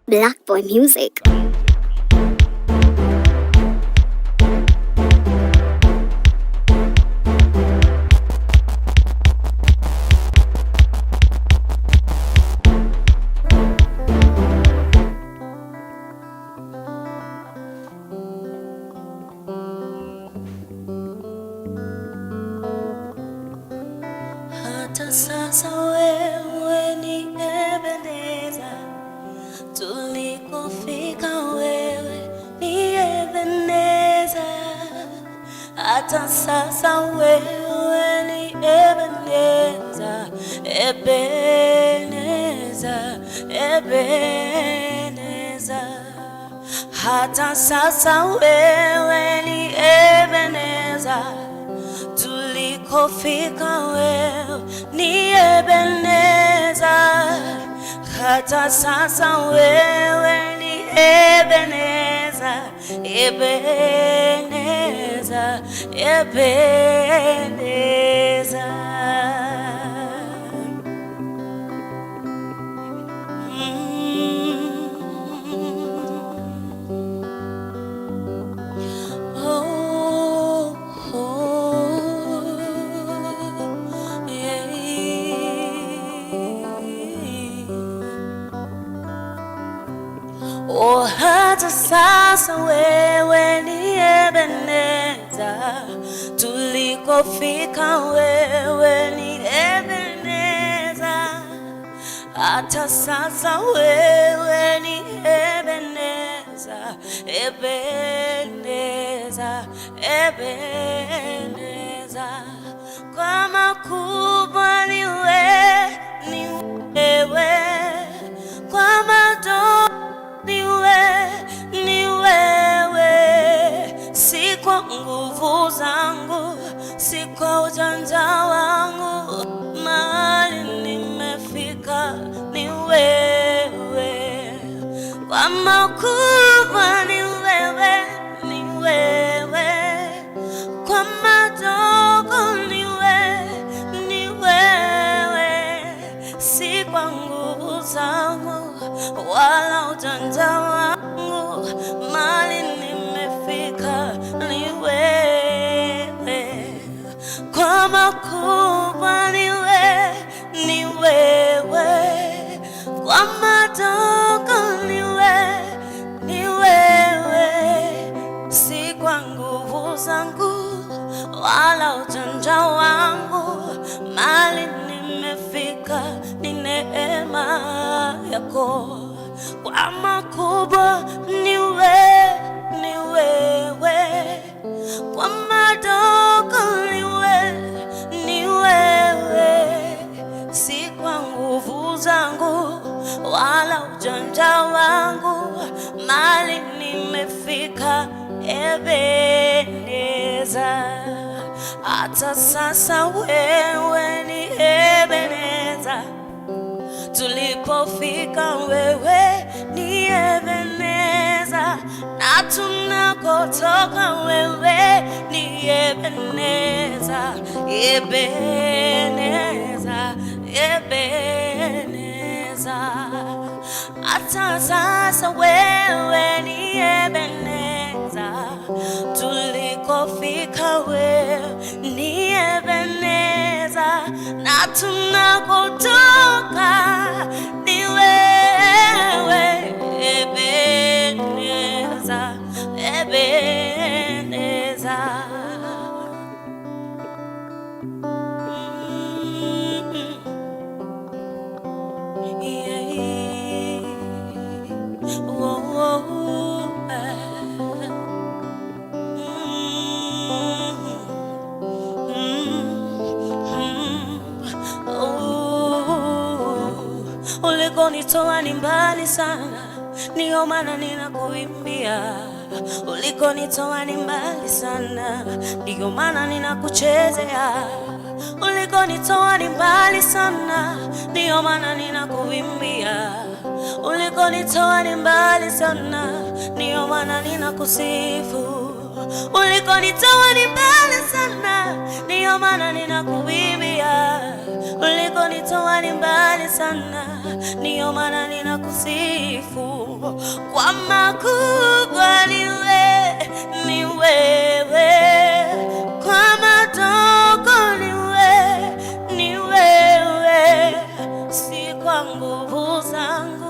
Black Boy Music. Hata sasa wewe ni Ebeneza, tulikofika wewe ni Ebeneza. Hata sasa wewe ni Ebeneza, Ebeneza, Ebeneza. Hata sasa wewe ni Ebeneza, tulikofika wewe ni Ebeneza. Hata sasa wewe ni Ebeneza, Ebeneza, Ebeneza. Oh, hata sasa wewe ni Ebeneza, tulikofika wewe ni Ebeneza. Hata sasa wewe ni Ebeneza, Ebeneza, Ebeneza. Kwa makubwa ni wewe, kwa madogo ni wewe, si kwa nguvu zangu, si kwa ujanja wangu, mahali nimefika ni wewe. Kwa makubwa ni wewe, kwa madogo ni wewe, si kwa nguvu zangu wala ujanja wangu, mali nimefika ni wewe. Kwa makubwa ni wewe, kwa madogo ni wewe, si kwa nguvu zangu wala ujanja wangu, mali nimefika ni neema yako. Kwa makubwa ni wewe, kwa madogo ni wewe, si kwa nguvu zangu wala ujanja wangu, mali nimefika Ebeneza. Hata sasa wewe ni Ebeneza, tulipofika wewe ni Ebeneza, na tunakotoka wewe ni Ebeneza, Ebeneza, Ebeneza. Hata sasa wewe ni Ebeneza, tulikofika wewe ni Ebeneza, na tunakotoka ni wewe, Ebeneza, Ebeneza. Ulikonitoa ni mbali sana, ndio maana ninakuimbia. Ulikonitoa ni mbali sana, ndio maana ninakuchezea. Ulikonitoa ni mbali sana, ndio maana ninakuimbia. Ulikonitoa ni mbali sana, ndio maana ninakusifu. Ulikonitoa ni mbali sana, ndiyo maana ninakuimbia. Ulikonitoa ni mbali sana, ndiyo maana ninakusifu. Kwa makubwa ni wewe, kwa madogo ni wewe, si kwa nguvu zangu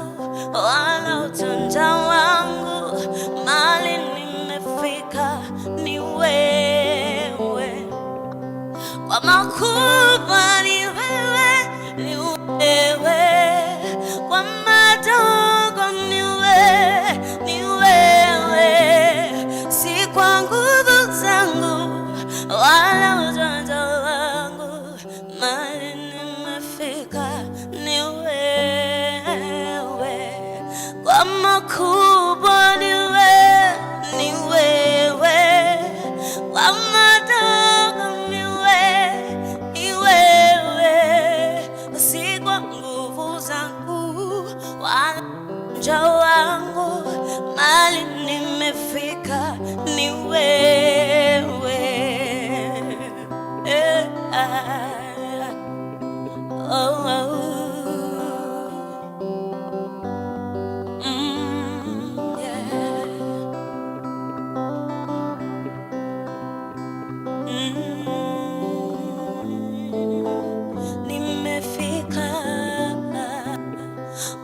wala ujanja wangu, mali nimefika ni wewe. Kwa makubwa ni wewe, kwa madogo ni wewe, si kwa nguvu zangu wala ujanja wangu, mali nimefika ni wewe. Kwa makubwa ni wewe, kwa madogo ni wewe, si kwa nguvu zangu wala ujanja wangu, mali nimefika ni wewe. Nimefika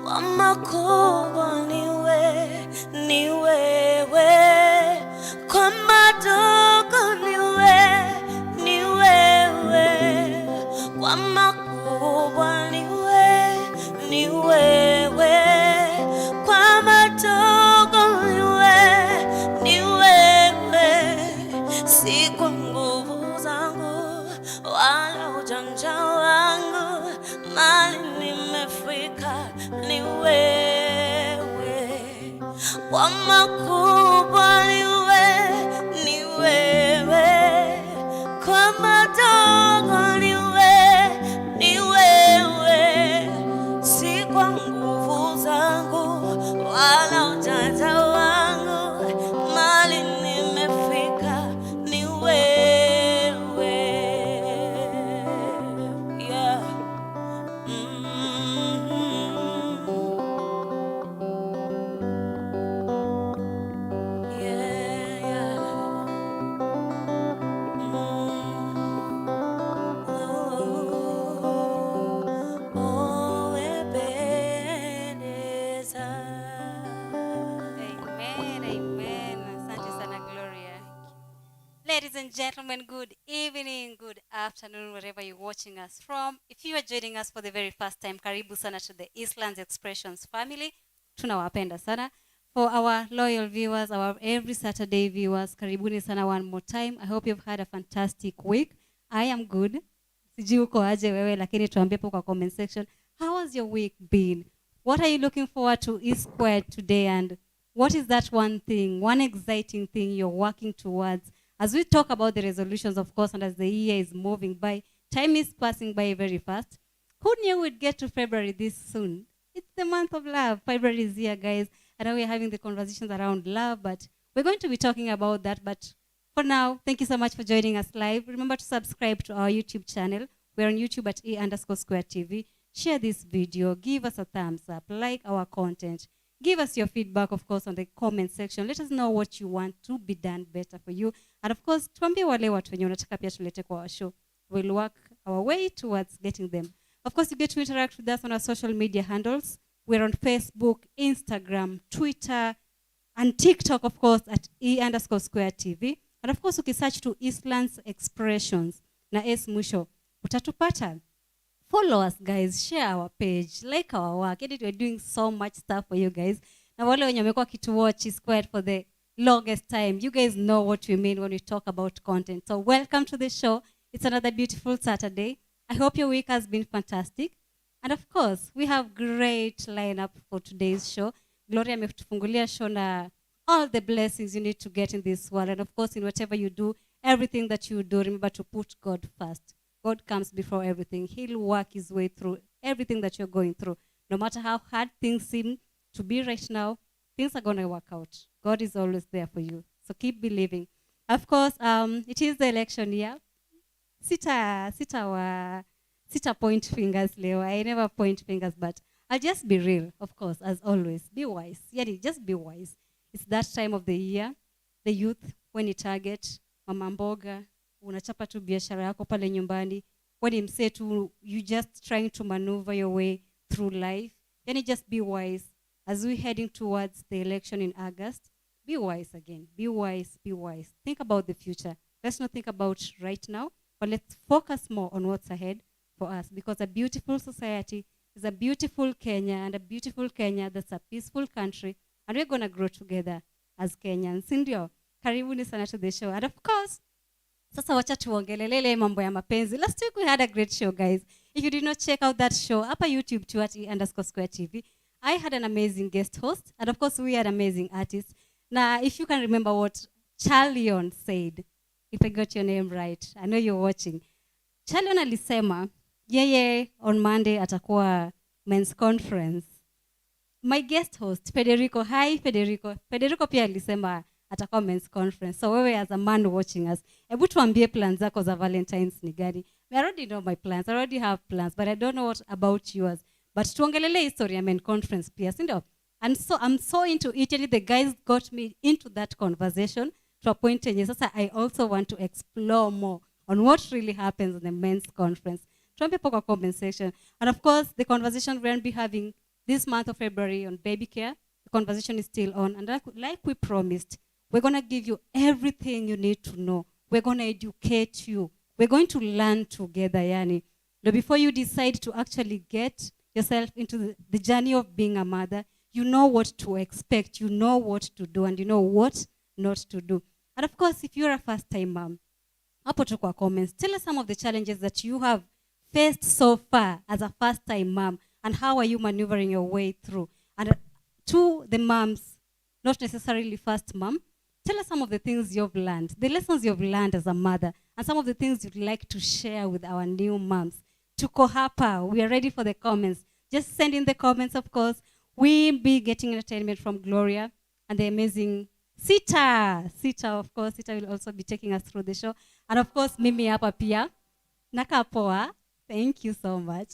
kwa makubwa ni wewe, kwa madogo ni wewe, kwa makubwa ni wewe, kwa madogo ni wewe, si kwa nguvu zangu wala ujanja wangu, mali nimefika ni wewe. Kwa makubwa ni wewe, kwa madogo ni wewe, si kwa nguvu zangu wala ujanja wangu, mali nimefika ni wewe. Yeah. Ladies and gentlemen, good evening, good afternoon, wherever you're watching us from. If you are joining us for the very first time, karibu sana to the Eastlands Expressions family. Tunawapenda sana. For our loyal viewers, our every Saturday viewers, karibuni sana one more time. I hope you've had a fantastic week. I am good. Sijui uko aje wewe, lakini tuambie hapo kwa comment section. How has your week been? What are you looking forward to E-Squared today? And what is that one thing, one exciting thing you're working towards? As we talk about the resolutions, of course, and as the year is moving by, time is passing by very fast. Who knew we'd get to February this soon? It's the month of love. February is here, guys. I know we're having the conversations around love, but we're going to be talking about that. But for now, thank you so much for joining us live. Remember to subscribe to our YouTube channel. We're on YouTube at E_Square TV. Share this video. Give us a thumbs up. Like our content. Give us your feedback, of course, on the comment section. Let us know what you want to be done better for you. And of course, tuambie wale watu wenye unataka pia tulete kwa show. We'll work our way towards getting them. Of course, you get to interact with us on our social media handles. We're on Facebook, Instagram, Twitter, and TikTok, of course, at E_Square TV. And of course, ukisearch to Eastlands Expressions na S mwisho, utatupata. Follow us, guys. Share our page. Like our work. We're doing so much stuff for you guys. Na wale wenye wamekuwa kitu watch E-Squared for the longest time, you guys know what we mean when we talk about content. So welcome to the show. It's another beautiful Saturday. I hope your week has been fantastic. And of course, we have great lineup for today's show. Gloria ametufungulia show na all the blessings you need to get in this world. And of course, in whatever you do, everything that you do, remember to put God first. God comes before everything. He'll work his way through everything that you're going through. No matter how hard things seem to be right now, things are going to work out. God is always there for you. So keep believing. Of course, it is the election year. Sita point fingers, Leo. I never point fingers, but I'll just be real, of course, as always. Be wise. Yeah, just be wise. It's that time of the year. The youth, when you target, mama mboga, unachapa tu biashara yako pale nyumbani. When you say to you just trying to maneuver your way through life. Yani just be wise. As we're heading towards the election in August, be wise again. Be wise, be wise. Think about the future. Let's not think about right now, but let's focus more on what's ahead for us, because a beautiful society is a beautiful Kenya, and a beautiful Kenya that's a peaceful country, and we're going to grow together as Kenyans. Ndio, karibuni sana to the show. And of course, sasa wacha tuongelelele mambo ya mapenzi. Last week we had a great show, guys. If you did not check out that show, up YouTube to @_square TV, I had an amazing guest host, and of course we had amazing artists. Now, if you can remember what Charlion said, if I got your name right, I know you're watching. Charlion alisema, yeye on Monday atakuwa men's conference. My guest host, Federico, hi Federico. Federico pia alisema atakuwa men's conference. So wewe as a man watching us, hebu tuambie plans zako za Valentine's ni gani? I already know my plans. I already have plans, but I don't know what about yours. But tuongelele history ya men's conference pia, sindo? And so I'm so into it, and the guys got me into that conversation to a point where sasa I also want to explore more on what really happens in the men's conference. Tuambie po kwa comment section. And of course, the conversation we're going to be having this month of February on baby care, the conversation is still on. And like we promised, we're going to give you everything you need to know. We're going to educate you. We're going to learn together, yani. But before you decide to actually get yourself into the journey of being a mother, you know what to expect, you know what to do, and you know what not to do. And of course, if you're a first-time mom, hapo tu kwa comments, tell us some of the challenges that you have faced so far as a first-time mom, and how are you maneuvering your way through. And to the moms, not necessarily first mom, tell us some of the things you've learned, the lessons you've learned as a mother, and some of the things you'd like to share with our new moms. Tuko hapa, we are ready for the comments. Just send in the comments, of course. We'll be getting entertainment from Gloria and the amazing Sita. Sita, of course. Sita will also be taking us through the show. And of course, Mimi hapa pia. Nakapoa. Thank you so much.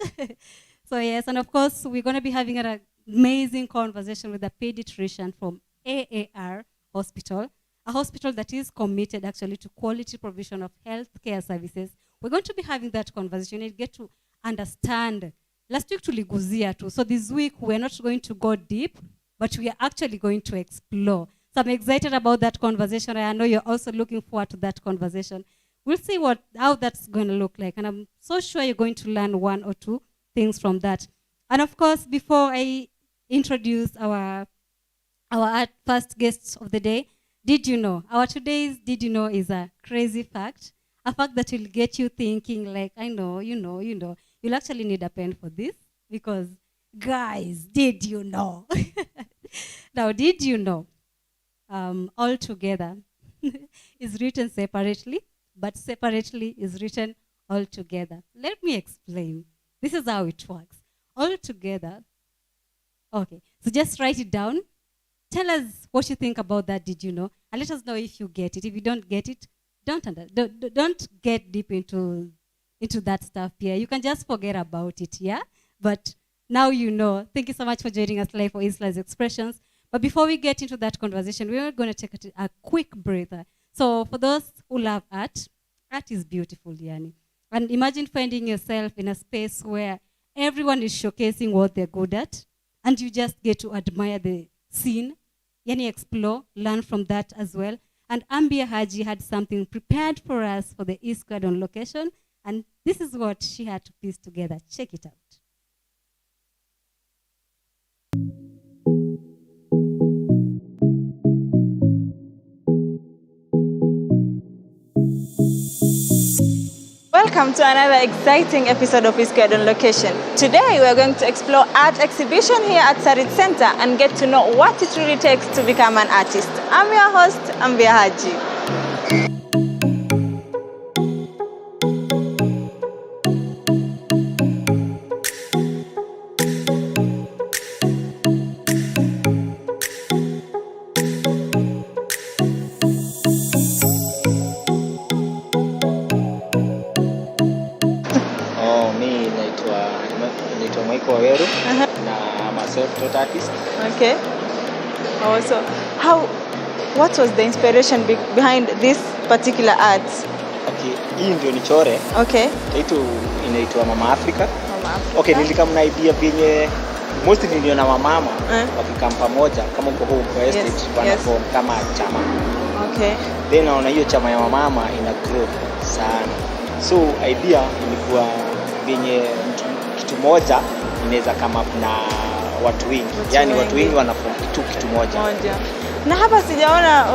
So yes, and of course, we're going to be having an amazing conversation with a pediatrician from AAR Hospital, a hospital that is committed actually to quality provision of healthcare services. We're going to be having that conversation and get to understand. Last week tuliguzia too. So this week we're not going to go deep, but we are actually going to explore. So I'm excited about that conversation. I know you're also looking forward to that conversation. We'll see how that's going to look like. And I'm so sure you're going to learn one or two things from that. And of course, before I introduce our first guest of the day, did you know? Our today's did you know is a crazy fact. A fact that will get you thinking like, I know, you know. You'll actually need a pen for this, because guys, did you know? Now, did you know? All together is written separately, but separately is written all together. Let me explain. This is how it works. All together. Okay, so just write it down. Tell us what you think about that, did you know? And let us know if you get it. If you don't get it, don't get deep into that stuff here. You can just forget about it, yeah? But now you know. Thank you so much for joining us live for Isla's Expressions. But before we get into that conversation, we're going to take a quick breather. So for those who love art, art is beautiful, yani. And imagine finding yourself in a space where everyone is showcasing what they're good at, and you just get to admire the scene, yani explore, learn from that as well. And Ambia Haji had something prepared for us for the East Squad on location, and this is what she had to piece together. Check it out. Welcome to another exciting episode of East Squad on location. Today we are going to explore art exhibition here at Sarit Center and get to know what it really takes to become an artist. I'm your host, Ambia Haji. naitwa Mwaiko Waweru na I'm a self-taught artist. Okay. Also, what was the inspiration behind this particular art? Okay, hii ndio nichore. Okay. Kitu inaitwa Mama Africa. Mama Africa. Okay, nilikam na idea venye mostly ndio na mama wakikam pamoja kama uko home kwa estate wanaform kama chama. Okay. Then naona hiyo chama ya mama ina grow sana. So idea ilikuwa venye kitu moja inaweza kama na watu wengi. Yaani watu wengi wanaform kitu moja. Na hapa sijaona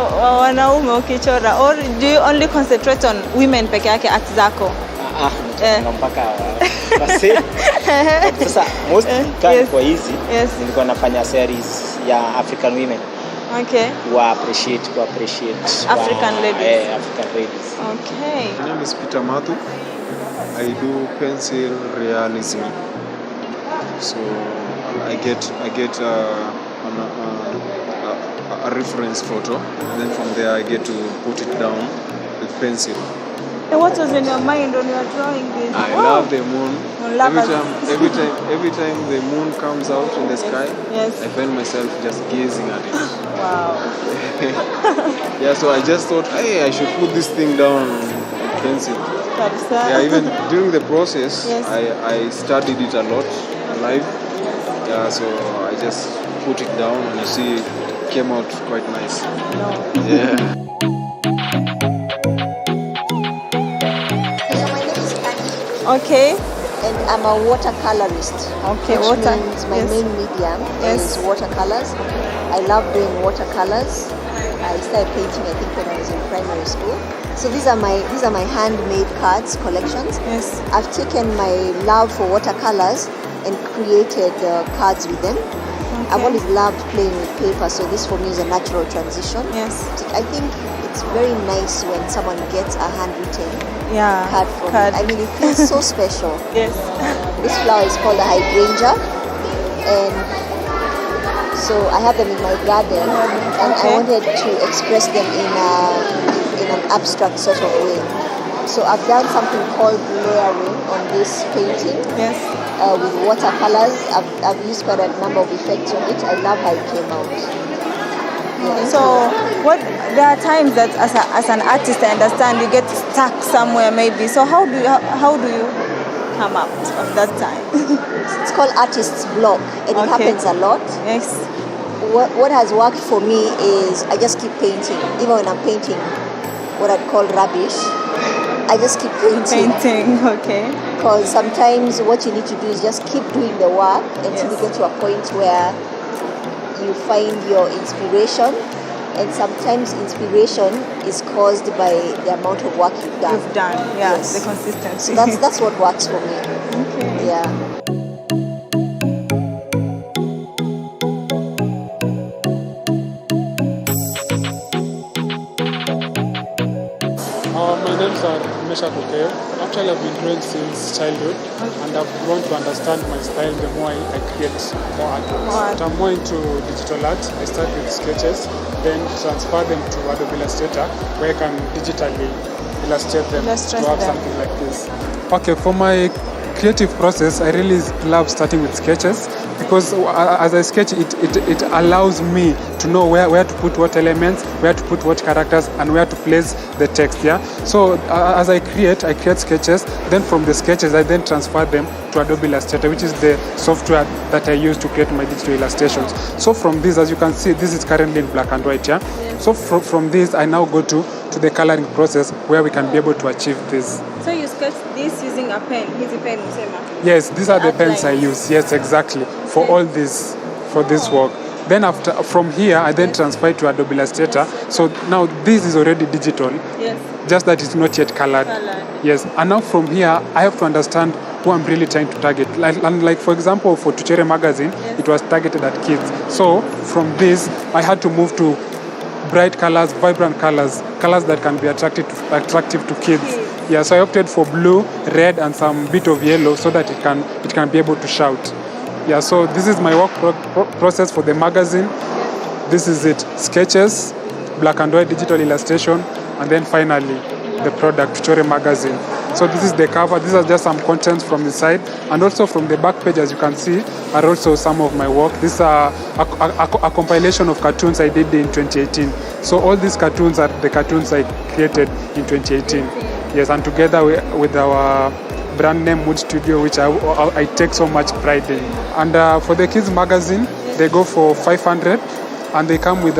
wanaume ukichora, or do you only concentrate on women peke yake art zako? Mpaka wase. Sasa mostly kwa hizi nilikuwa nafanya series ya African women. Okay. Who appreciate African ladies. African ladies. Okay. My name is Peter Mathu. I do pencil realism. So I get a reference photo, and then from there I get to put it down with pencil. And what was in your mind when you were drawing this? I love the moon. Every time the moon comes out in the sky, I find myself just gazing at it. Wow. Yeah, so I just thought, hey, I should put this thing down with pencil. Yeah, even during the process, I studied it a lot live. Yeah, so I just put it down, and you see it came out quite nice. Yeah. Okay. And I'm a watercolorist. Okay, which means my main medium is watercolors. I love doing watercolors. I started painting, I think, when I was in primary school. So these are my handmade cards collections. Yes. I've taken my love for watercolors and created cards with them. Okay. I've always loved playing with paper, so this for me is a natural transition. Yes. I think it's very nice when someone gets a handwritten card from it. I mean, it feels so special. Yes. This flower is called a hydrangea, and so I have them in my garden, and I wanted to express them in an abstract sort of way. So I've done something called layering on this painting. Yes. With watercolors. I've used quite a number of effects on it. I love how it came out. Yeah. So there are times that as an artist, I understand you get stuck somewhere maybe. So how do you come out of that time? It's called artist's block, and it happens a lot. Yes. What has worked for me is I just keep painting. Even when I'm painting what I'd call rubbish, I just keep painting. Okay. Because sometimes what you need to do is just keep doing the work until you get to a point where you find your inspiration. And sometimes inspiration is caused by the amount of work you've done. The consistency. So that's what works for me. Okay. Yeah. My name is Actually, I've been drawing since childhood, and I've grown to understand my style the more I create more artworks. But I'm more into digital art. I start with sketches, then transfer them to Adobe Illustrator, where I can digitally illustrate them to have something like this. Okay, for my creative process, I really love starting with sketches, because as I sketch, it allows me to know where to put what elements, where to put what characters, and where to place the text. Yeah. So as I create sketches. Then from the sketches, I then transfer them to Adobe Illustrator, which is the software that I use to create my digital illustrations. So from this, as you can see, this is currently in black and white. Yeah. So from this, I now go to the coloring process, where we can be able to achieve this. So you sketch this using a pen? Yes, these are the pens I use. Yes, exactly. For all this, for this work. Then from here, I then transfer it to Adobe Illustrator. So now this is already digital. Yes. Just that it's not yet colored. Yes. And now from here, I have to understand who I'm really trying to target. Like for example, for Tuchere magazine, it was targeted at kids. So from this, I had to move to bright colors, vibrant colors that can be attractive to kids. Yeah, so I opted for blue, red, and some bit of yellow, so that it can be able to shout. Yeah, so this is my work process for the magazine. This is it: sketches, black and white digital illustration, and then finally the product, Tuchere magazine. So this is the cover. These are just some contents from the side, and also from the back page, as you can see, are also some of my work. These are a compilation of cartoons I did in 2018. So all these cartoons are the cartoons I created in 2018. Yes, and together with our brand name Mood Studio, which I take so much pride in. And for the kids magazine, they go for 500, and they come with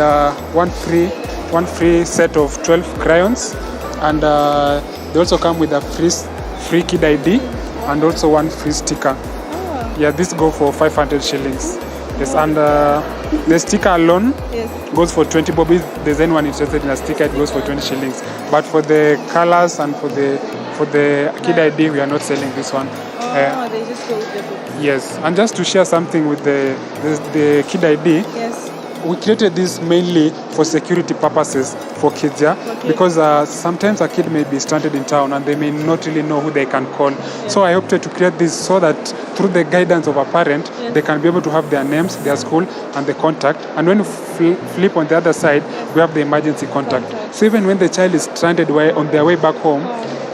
one free set of 12 crayons, and they also come with a free kid ID and also one free sticker. Yeah, this go for 500 shillings. Yes, and the sticker alone goes for 20 bob. If there's anyone interested in a sticker, it goes for 20 shillings. But for the colors and for the kid ID, we are not selling this one. They just go with the book. Yes, and just to share something with the kid ID. Yes. We created this mainly for security purposes for kids, because sometimes a kid may be stranded in town and they may not really know who they can call. So I opted to create this so that through the guidance of a parent, they can be able to have their names, their school, and the contact. And when you flip on the other side, we have the emergency contact. So even when the child is stranded on their way back home,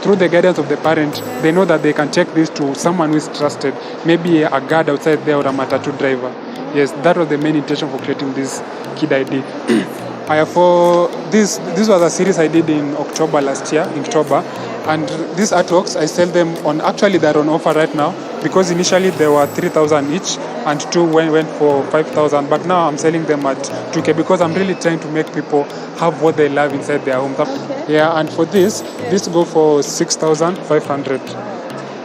through the guidance of the parent, they know that they can take this to someone who is trusted, maybe a guard outside there or a matatu driver. Yes, that was the main intention for creating this kid ID. For this was a series I did in October last year, in October, and these artworks I sell them on. Actually, they're on offer right now because initially they were 3,000 each, and two went for 5,000. But now I'm selling them at 2K because I'm really trying to make people have what they love inside their homes. Okay. Yeah, and for this go for 6,500.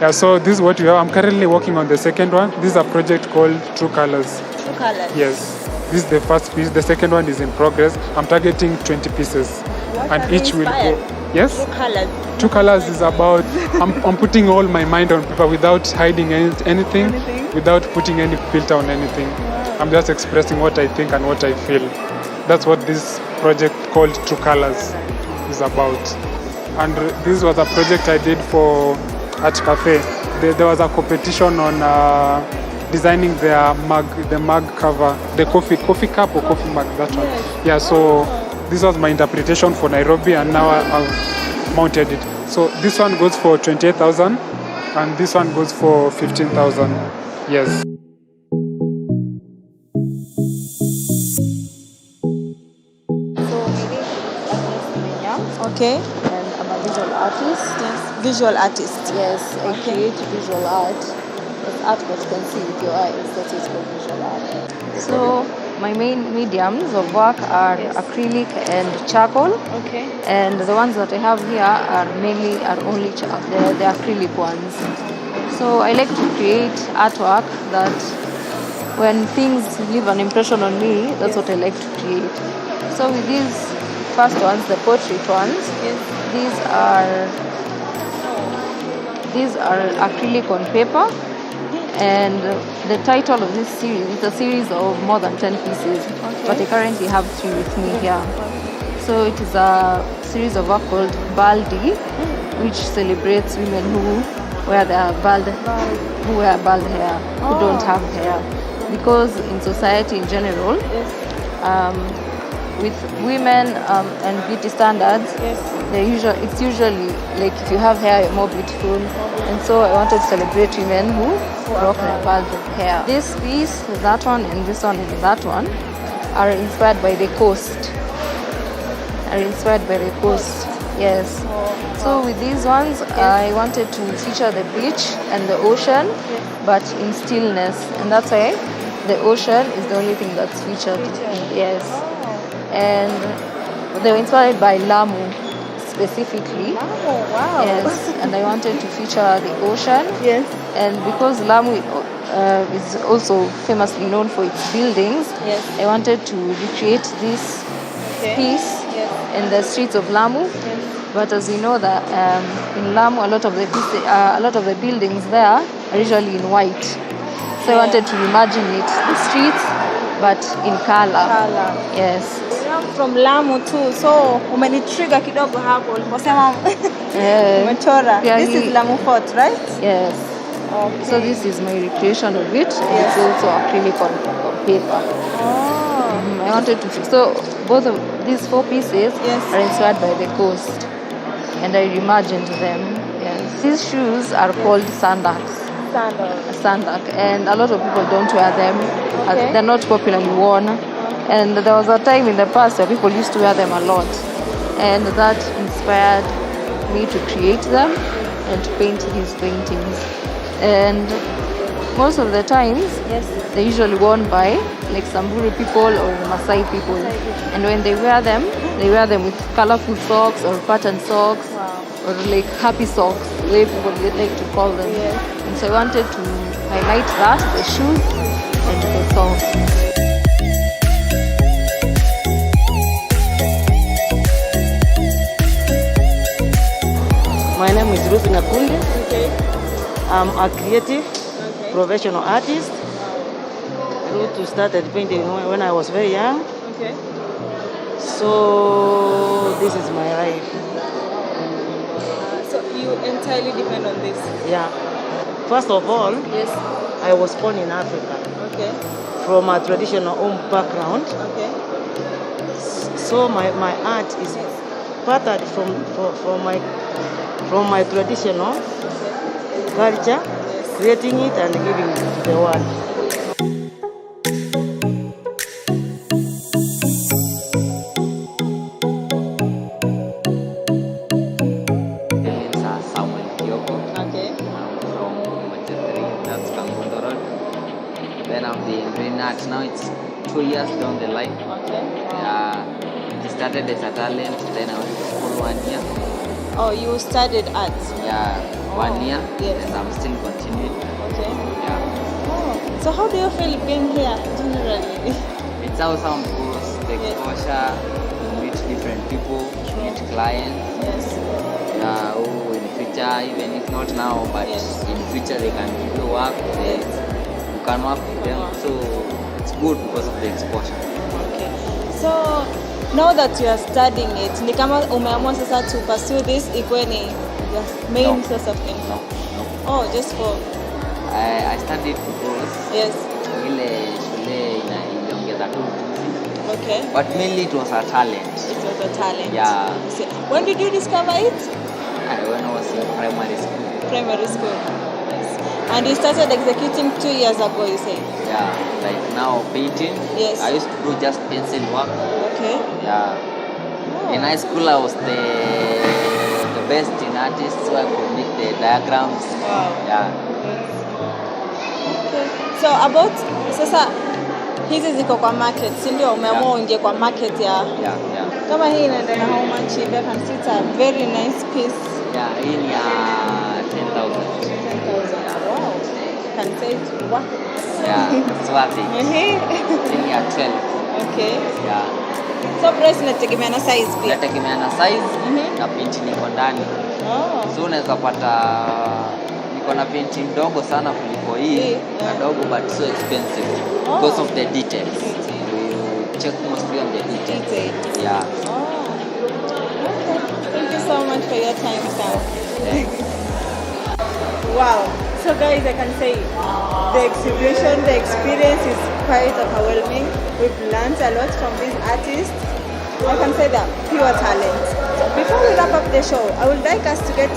Yeah, so this is what we have. I'm currently working on the second one. This is a project called True Colors. True Colors. Yes. This is the first piece. The second one is in progress. I'm targeting 20 pieces. And each will go. Yes? True Colors. True Colors is about, I'm putting all my mind on paper without hiding anything, without putting any filter on anything. Wow. I'm just expressing what I think and what I feel. That's what this project called True Colors is about. And this was a project I did for at Cafe. There was a competition on designing the mug cover, the coffee cup or coffee mug, that one. Yeah, so this was my interpretation for Nairobi, and now I've mounted it. So this one goes for 28,000 and this one goes for 15,000. Yes. Okay. And I'm a visual artist. Yes. Visual artist. Yes, I create visual art. It's art that you can see with your eyes. That is called visual art. So my main mediums of work are acrylic and charcoal. Okay. And the ones that I have here are only the acrylic ones. So I like to create artwork that when things leave an impression on me, that's what I like to create. So with these first ones, the portrait ones, these are acrylic on paper, and the title of this series is a series of more than 10 pieces, but I currently have 3 with me here. So it is a series of work called Baldi, which celebrates women who wear bald hair, who don't have hair, because in society in general, with women and beauty standards, it's usually like if you have hair, you're more beautiful. And so I wanted to celebrate women who rock their bald hair. This piece, that one, and this one, and that one are inspired by the coast. Yes. So with these ones, I wanted to feature the beach and the ocean, but in stillness. And that's why the ocean is the only thing that's featured. Yes. And they were inspired by Lamu specifically. Oh, wow. Yes, and I wanted to feature the ocean. Yes. And because Lamu is also famously known for its buildings, I wanted to recreate this piece in the streets of Lamu. Yes. But as we know that in Lamu, a lot of the buildings there are usually in white. So I wanted to imagine the streets, but in color. Yes. From Lamu too, so umenitrigger kidogo hapo uliposema umechora. This is Lamu Fort, right? Yes. Okay. So this is my recreation of it. It's also acrylic on paper. I wanted to. So both of these 4 pieces are inspired by the coast, and I reimagined them. Yes, these shoes are called sandals. Sandak, and a lot of people don't wear them. Okay. They're not popularly worn. And there was a time in the past where people used to wear them a lot, and that inspired me to create them and to paint these paintings. And most of the times, they're usually worn by like Samburu people or Maasai people. And when they wear them with colorful socks or patterned socks. Or like happy socks, the way people like to call them. And so I wanted to highlight that, the shoes and the socks. My name is Ruth Nakundi. I'm a creative professional artist. Ruth started painting when I was very young. So this is my life. You entirely depend on this? Yeah. First of all, I was born in Africa. From a traditional home background. So my art is patterned from my traditional culture, creating it and giving it to the world. Now it's 2 years down the line. It started as a talent, then I went to school 1 year. Oh, you studied art? Yeah, 1 year, and I'm still continuing. So how do you feel being here generally? It's awesome because the exposure, you meet different people, you meet clients. Who in future, even if not now, but in future they can give you work, you can work with them. So it's good because of the exposure. So now that you are studying it, ni kama umeamua sasa to pursue this ikuwe ni your main source of income? Oh, just for... I studied because ile shule iliongeza tu. But mainly it was a talent. It was a talent. Yeah. So, when did you discover it? When I was in primary school. Primary school. And you started executing 2 years ago, you say? Yeah, like now painting. I used to do just pencil work. In high school I was the best in artists, so I could make the diagrams. So about sasa hizi ziko kwa market, si ndio? Umeamua uingie kwa market ya kama hii inaenda na how much? You can see it's a very nice piece. Hii ni 10,000. Wow. Can say it's worth it. It's worth it. Hii ya 12. So price inategemea na size pia. Inategemea na size na paint niko ndani. So unaweza pata niko na paint ndogo sana kuliko hii, ndogo but so expensive because of the details. You check mostly on the details. Thank you so much for your time, Sam. Wow. So guys, I can say the exhibition, the experience is quite overwhelming. We've learned a lot from these artists. I can say that pure talent. So before we wrap up the show, I would like us to get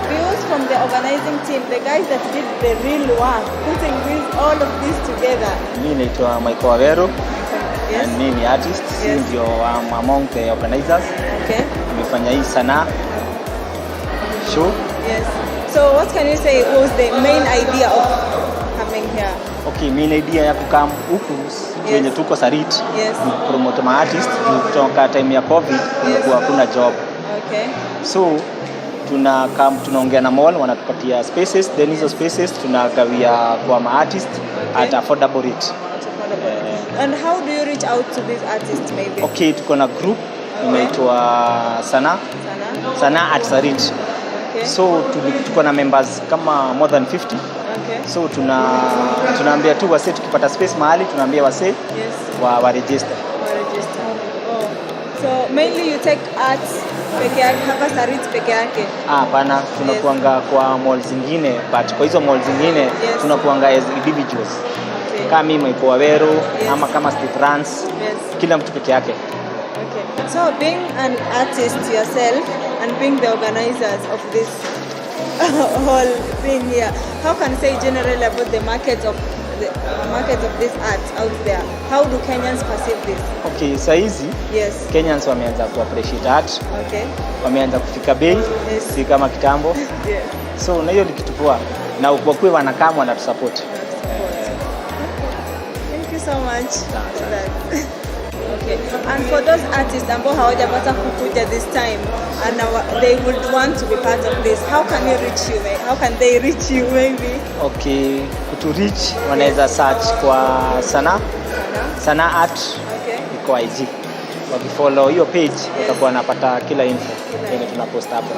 views from the organizing team, the guys that did the real work, putting all of this together. Mimi naitwa Michael Wawero. And mimi ni artist. Ndio among the organizers. Nimefanya hii sanaa show. So what can you say was the main idea of coming here? Main idea ya kukam huku wenye tuko Sarit promote ma artist kutoka time ya COVID kulikuwa hakuna job. So tunaongea na mall wanatupatia spaces, then hizo spaces tunagawia kwa ma artist at affordable rate. And how do you reach out to these artists maybe? Tuko na group inaitwa Sana at Sarit. So tuko na members kama more than 50. So tunaambia tu wase tukipata space mahali tunaambia wase wa register. So mainly you take art peke yake hapa Sarit peke yake? Hapana, tunakuanga kwa mall zingine, but kwa hizo mall zingine tunakuanga as individuals. Kama mimi Michael Wawero ama kama Steve Rans, kila mtu peke yake. So being an artist yourself and being the organizers of this whole thing here. How can you say generally about the market of this art out there? How do Kenyans perceive this? Okay, saa hizi Yes. Kenyans wameanza kuappreciate art. Okay. Wameanza kufika bei, Yes. si kama kitambo. Yes. So na hiyo ni kitu poa. Na wakuwe wanakama wanatusupport. Thank you so much for that. Okay. And for those artists ambao hawajapata kukuja this time and they would want to be part of this, how can you reach you? How can they reach you maybe? Okay, kutu reach wanaweza search kwa sana art. Okay. Iko IG. Wakifollow hiyo page watakuwa wanapata kila info yenye tunapost hapo.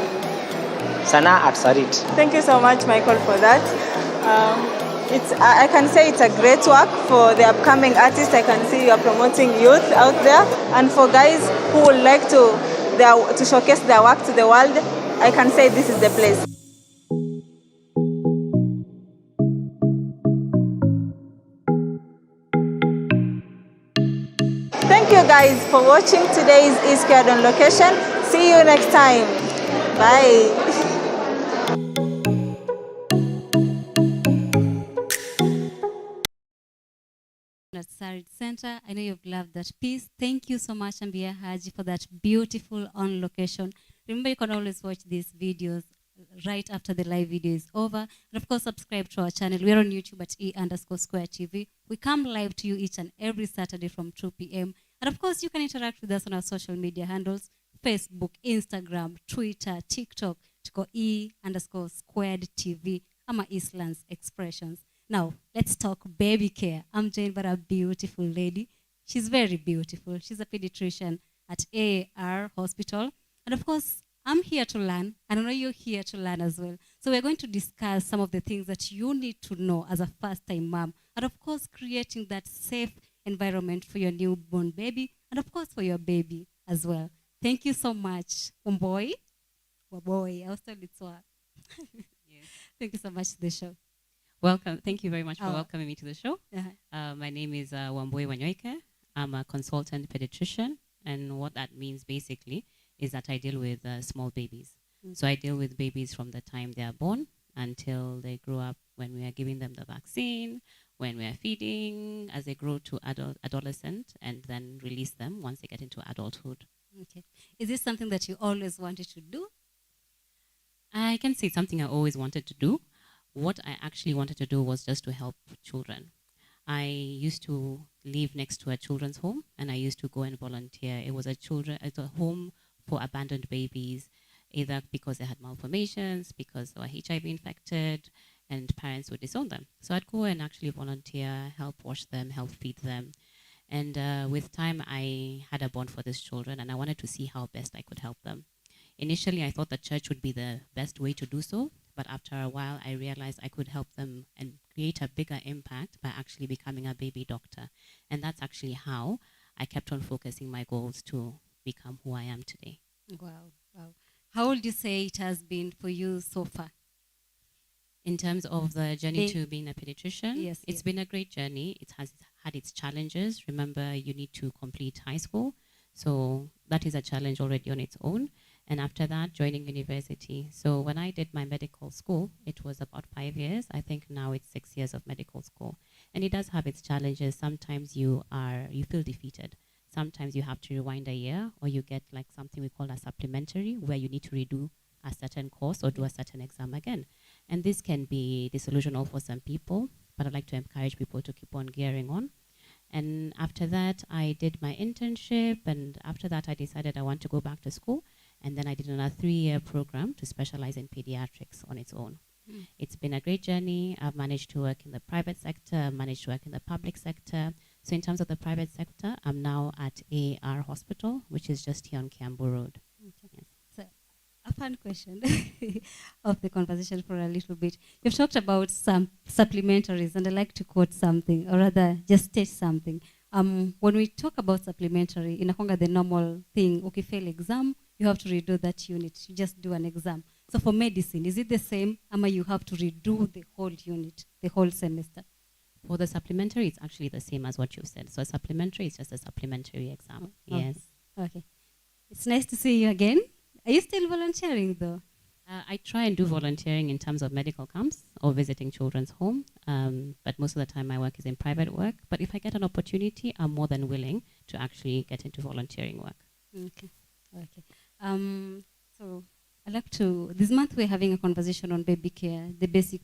Sana at Sarit. Thank you so much, Michael, for that. I can say it's a great work for the upcoming artists. I can see you are promoting youth out there, and for guys who would like to showcase their work to the world, I can say this is the place. Thank you guys for watching today's Eastcard on Location. See you next time. Bye. At Sarit Center. I know you've loved that piece. Thank you so much, Ambia Haji, for that beautiful on location. Remember, you can always watch these videos right after the live video is over. And of course, subscribe to our channel. We're on YouTube at E_Square TV. We come live to you each and every Saturday from 2 p.m. And of course, you can interact with us on our social media handles: Facebook, Instagram, Twitter, TikTok, to go E_Squared TV. Ama Eastlands Expressions. Now, let's talk baby care. I'm joined by a beautiful lady. She's very beautiful. She's a pediatrician at AAR Hospital. And of course, I'm here to learn, and I know you're here to learn as well. So we're going to discuss some of the things that you need to know as a first-time mom, and of course, creating that safe environment for your newborn baby, and of course, for your baby as well. Thank you so much, Wambui. Wambui, I'll still it's what. Thank you so much to the show. Welcome. Thank you very much for welcoming me to the show. Uh-huh. My name is Wambui Wanyoike. I'm a consultant pediatrician, and what that means basically is that I deal with small babies. So I deal with babies from the time they are born until they grow up, when we are giving them the vaccine, when we are feeding, as they grow to adolescent, and then release them once they get into adulthood. Okay. Is this something that you always wanted to do? I can say it's something I always wanted to do. What I actually wanted to do was just to help children. I used to live next to a children's home, and I used to go and volunteer. It was a home for abandoned babies, either because they had malformations, because they were HIV infected, and parents would disown them. So I'd go and actually volunteer, help wash them, help feed them. And with time, I had a bond for these children, and I wanted to see how best I could help them. Initially, I thought the church would be the best way to do so, but after a while, I realized I could help them and create a bigger impact by actually becoming a baby doctor. And that's actually how I kept on focusing my goals to become who I am today. Wow, wow. How would you say it has been for you so far? In terms of the journey to being a pediatrician, yes, it's been a great journey. It has had its challenges. Remember, you need to complete high school. So that is a challenge already on its own. And after that, joining university. So when I did my medical school, it was about 5 years. I think now it's 6 years of medical school. And it does have its challenges. Sometimes you feel defeated. Sometimes you have to rewind a year, or you get like something we call a supplementary, where you need to redo a certain course or do a certain exam again. And this can be disillusional for some people, but I'd like to encourage people to keep on gearing on. And after that, I did my internship, and after that, I decided I want to go back to school. And then I did another 3-year program to specialize in pediatrics on its own. It's been a great journey. I've managed to work in the private sector, I've managed to work in the public sector. So in terms of the private sector, I'm now at AR Hospital, which is just here on Kiambu Road. Okay. Yes. So, a fun question of the conversation for a little bit. You've talked about some supplementaries, and I'd like to quote something, or rather just state something. When we talk about supplementary, inakwanga the normal thing, okay, fail exam, you have to redo that unit. You just do an exam. So for medicine, is it the same, or you have to redo the whole unit, the whole semester? For the supplementary, it's actually the same as what you said. So a supplementary is just a supplementary exam. Okay. Yes. Okay. It's nice to see you again. Are you still volunteering though? I try and do volunteering in terms of medical camps or visiting children's home, but most of the time my work is in private work. But if I get an opportunity, I'm more than willing to actually get into volunteering work. Okay. Okay. So I like to. This month we're having a conversation on baby care, the basic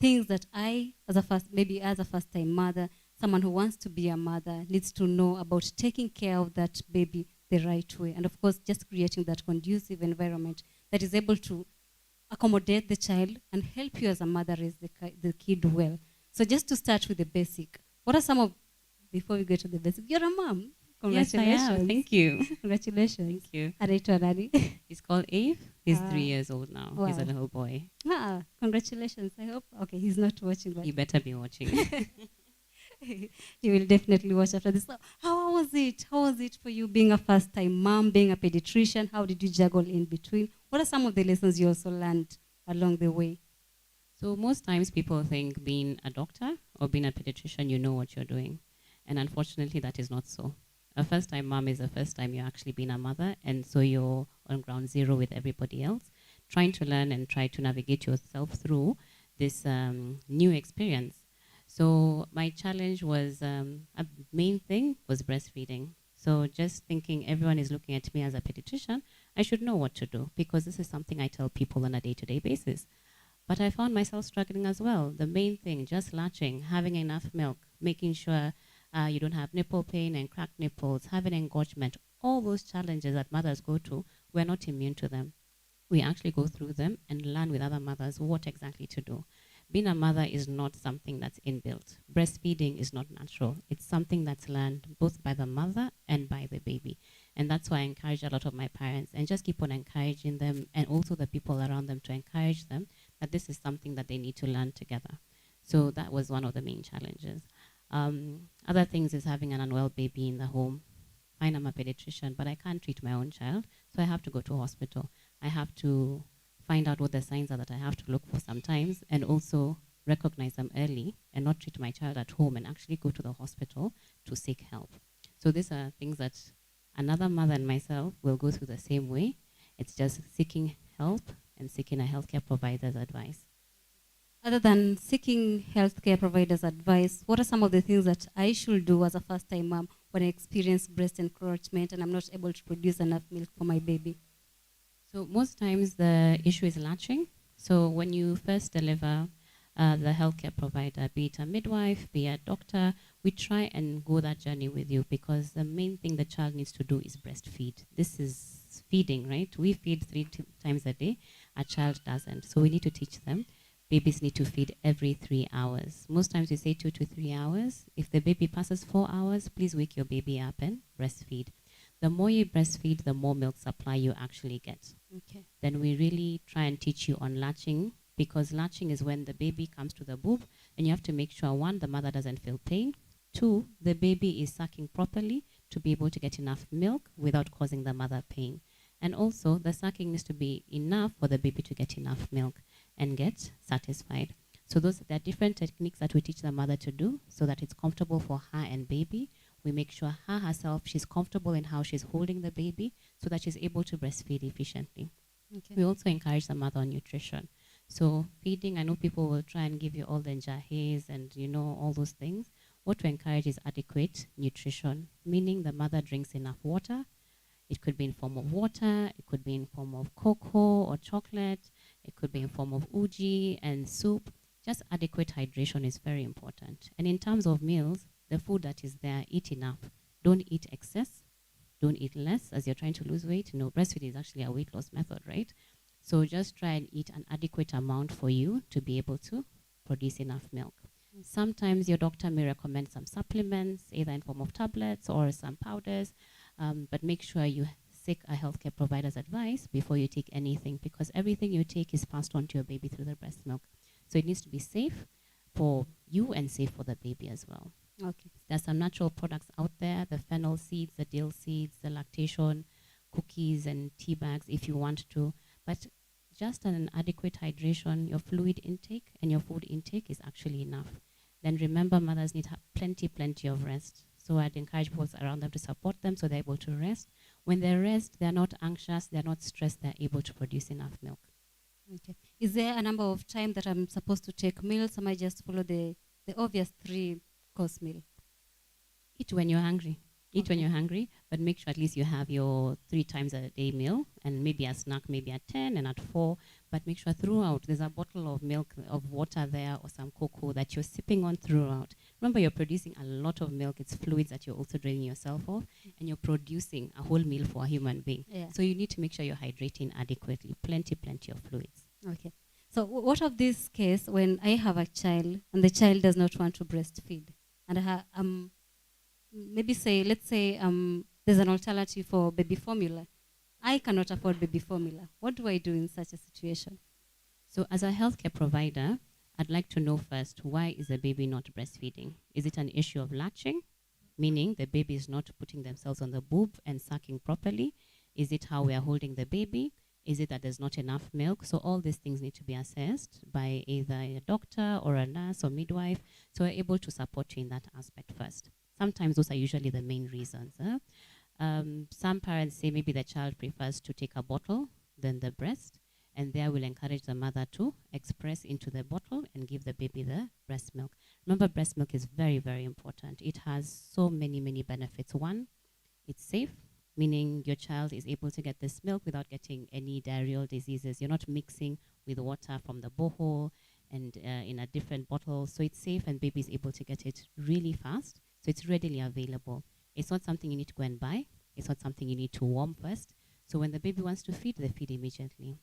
things that I, as a first-time mother, someone who wants to be a mother, needs to know about taking care of that baby the right way, and of course, just creating that conducive environment that is able to accommodate the child and help you as a mother raise the kid well. So just to start with the basic, what are some of, before we go to the basic, you're a mom. Congratulations. Yes, I am. Thank you. Congratulations. Thank you. Anaitwa nani? He's called Eve. He's 3 years old now. Wow. He's a little boy. Congratulations. I hope. Okay, he's not watching. But He better be watching. he will definitely watch after this. So how was it? How was it for you being a first-time mom, being a pediatrician? How did you juggle in between? What are some of the lessons you also learned along the way? So most times people think being a doctor or being a pediatrician, you know what you're doing. And unfortunately, that is not so. A first-time mom is the first time you're actually being a mother, and so you're on ground zero with everybody else, trying to learn and try to navigate yourself through this new experience. So my challenge was, a main thing was breastfeeding. So just thinking everyone is looking at me as a pediatrician, I should know what to do, because this is something I tell people on a day-to-day basis. But I found myself struggling as well. The main thing, just latching, having enough milk, making sure you don't have nipple pain and cracked nipples, having engorgement, all those challenges that mothers go to, we're not immune to them. We actually go through them and learn with other mothers what exactly to do. Being a mother is not something that's inbuilt. Breastfeeding is not natural. It's something that's learned both by the mother and by the baby. And that's why I encourage a lot of my parents and just keep on encouraging them, and also the people around them, to encourage them that this is something that they need to learn together. So that was one of the main challenges. Other things is having an unwell baby in the home. Fine, I'm a pediatrician, but I can't treat my own child, so I have to go to hospital. I have to find out what the signs are that I have to look for sometimes, and also recognize them early and not treat my child at home and actually go to the hospital to seek help. So these are things that another mother and myself will go through the same way. It's just seeking help and seeking a healthcare provider's advice. Other than seeking healthcare providers' advice, what are some of the things that I should do as a first-time mom when I experience breast encroachment and I'm not able to produce enough milk for my baby? So most times the issue is latching. So when you first deliver, the healthcare provider, be it a midwife, be it a doctor, we try and go that journey with you, because the main thing the child needs to do is breastfeed. This is feeding, right? We feed 3 times a day. A child doesn't. So we need to teach them. Babies need to feed every 3 hours. Most times we say 2 to 3 hours. If the baby passes 4 hours, please wake your baby up and breastfeed. The more you breastfeed, the more milk supply you actually get. Okay. Then we really try and teach you on latching, because latching is when the baby comes to the boob, and you have to make sure, 1, the mother doesn't feel pain. 2, the baby is sucking properly to be able to get enough milk without causing the mother pain. And also, the sucking needs to be enough for the baby to get enough milk and get satisfied. So there are different techniques that we teach the mother to do so that it's comfortable for her and baby. We make sure her herself, she's comfortable in how she's holding the baby so that she's able to breastfeed efficiently. Okay. We also encourage the mother on nutrition. So feeding, I know people will try and give you all the njahes and all those things. What we encourage is adequate nutrition, meaning the mother drinks enough water. It could be in form of water, it could be in form of cocoa or chocolate, it could be in form of uji and soup. Just adequate hydration is very important. And in terms of meals, the food that is there, eat enough. Don't eat excess, don't eat less as you're trying to lose weight. Breastfeeding is actually a weight loss method, right? So just try and eat an adequate amount for you to be able to produce enough milk. Sometimes your doctor may recommend some supplements, either in form of tablets or some powders, but make sure you seek a healthcare provider's advice before you take anything, because everything you take is passed on to your baby through the breast milk. So it needs to be safe for you and safe for the baby as well. Okay. There's some natural products out there, the fennel seeds, the dill seeds, the lactation cookies and tea bags if you want to, but just an adequate hydration, your fluid intake and your food intake is actually enough. Then remember, mothers need plenty of rest. So I'd encourage people around them to support them so they're able to rest. When they rest, they're not anxious, they're not stressed, they're able to produce enough milk. Okay. Is there a number of time that I'm supposed to take meals? Am I just follow the obvious 3-course meal? Eat when you're hungry. Eat when Okay. you're hungry, but make sure at least you have your 3 times a day meal and maybe a snack maybe at 10 and at 4. But make sure throughout there's a bottle of milk, of water there, or some cocoa that you're sipping on throughout. Remember, you're producing a lot of milk. It's fluids that you're also draining yourself of, and you're producing a whole meal for a human being. Yeah. So you need to make sure you're hydrating adequately. Plenty of fluids. Okay. So what of this case when I have a child and the child does not want to breastfeed, and maybe let's say there's an alternative for baby formula. I cannot afford baby formula. What do I do in such a situation? So as a healthcare provider, I'd like to know first, why is the baby not breastfeeding? Is it an issue of latching, meaning the baby is not putting themselves on the boob and sucking properly? Is it how we are holding the baby? Is it that there's not enough milk? So all these things need to be assessed by either a doctor or a nurse or midwife, so we're able to support you in that aspect first. Sometimes those are usually the main reasons. Some parents say maybe the child prefers to take a bottle than the breast, and there will encourage the mother to express into the bottle and give the baby the breast milk. Remember, breast milk is very, very important. It has so many, many benefits. One, it's safe, meaning your child is able to get this milk without getting any diarrheal diseases. You're not mixing with water from the borehole and in a different bottle. So it's safe, and baby is able to get it really fast. So it's readily available. It's not something you need to go and buy. It's not something you need to warm first. So when the baby wants to feed, they feed immediately.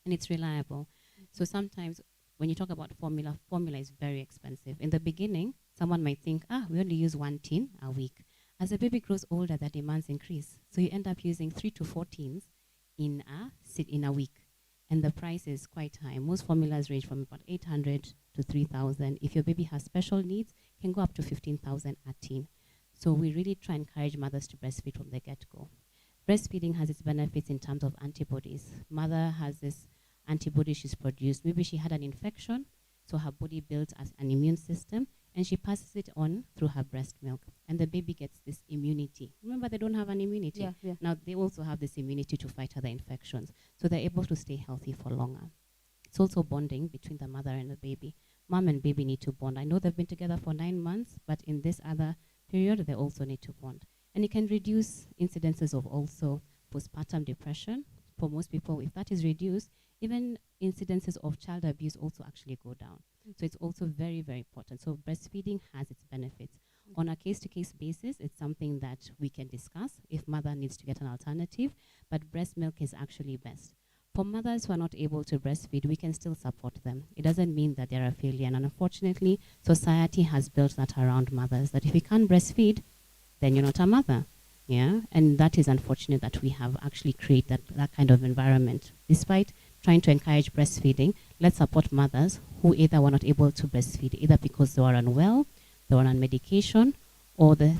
And it's reliable. So sometimes when you talk about formula is very expensive. In the beginning, someone might think, we only use 1 tin a week. As the baby grows older, the demands increase. So you end up using 3 to 4 tins in a week. And the price is quite high. Most formulas range from about 800 to 3,000. If your baby has special needs, it can go up to 15,000 a tin. So we really try and encourage mothers to breastfeed from the get-go. Breastfeeding has its benefits in terms of antibodies. Mother has this antibody she's produced. Maybe she had an infection, so her body builds an immune system, and she passes it on through her breast milk. And the baby gets this immunity. Remember, they don't have an immunity. Yeah. Now, they also have this immunity to fight other infections. So they're able to stay healthy for longer. It's also bonding between the mother and the baby. Mom and baby need to bond. I know they've been together for 9 months, but in this other period, they also need to bond. And it can reduce incidences of also postpartum depression. For most people, if that is reduced, even incidences of child abuse also actually go down. So it's also very, very important. So breastfeeding has its benefits. On a case-to-case basis, it's something that we can discuss if mother needs to get an alternative, but breast milk is actually best. For mothers who are not able to breastfeed, we can still support them. It doesn't mean that they're a failure. And unfortunately, society has built that around mothers, that if you can't breastfeed, then you're not a mother. Yeah, and that is unfortunate that we have actually created that kind of environment. Despite trying to encourage breastfeeding, let's support mothers who either were not able to breastfeed, either because they were unwell, they were on medication, or the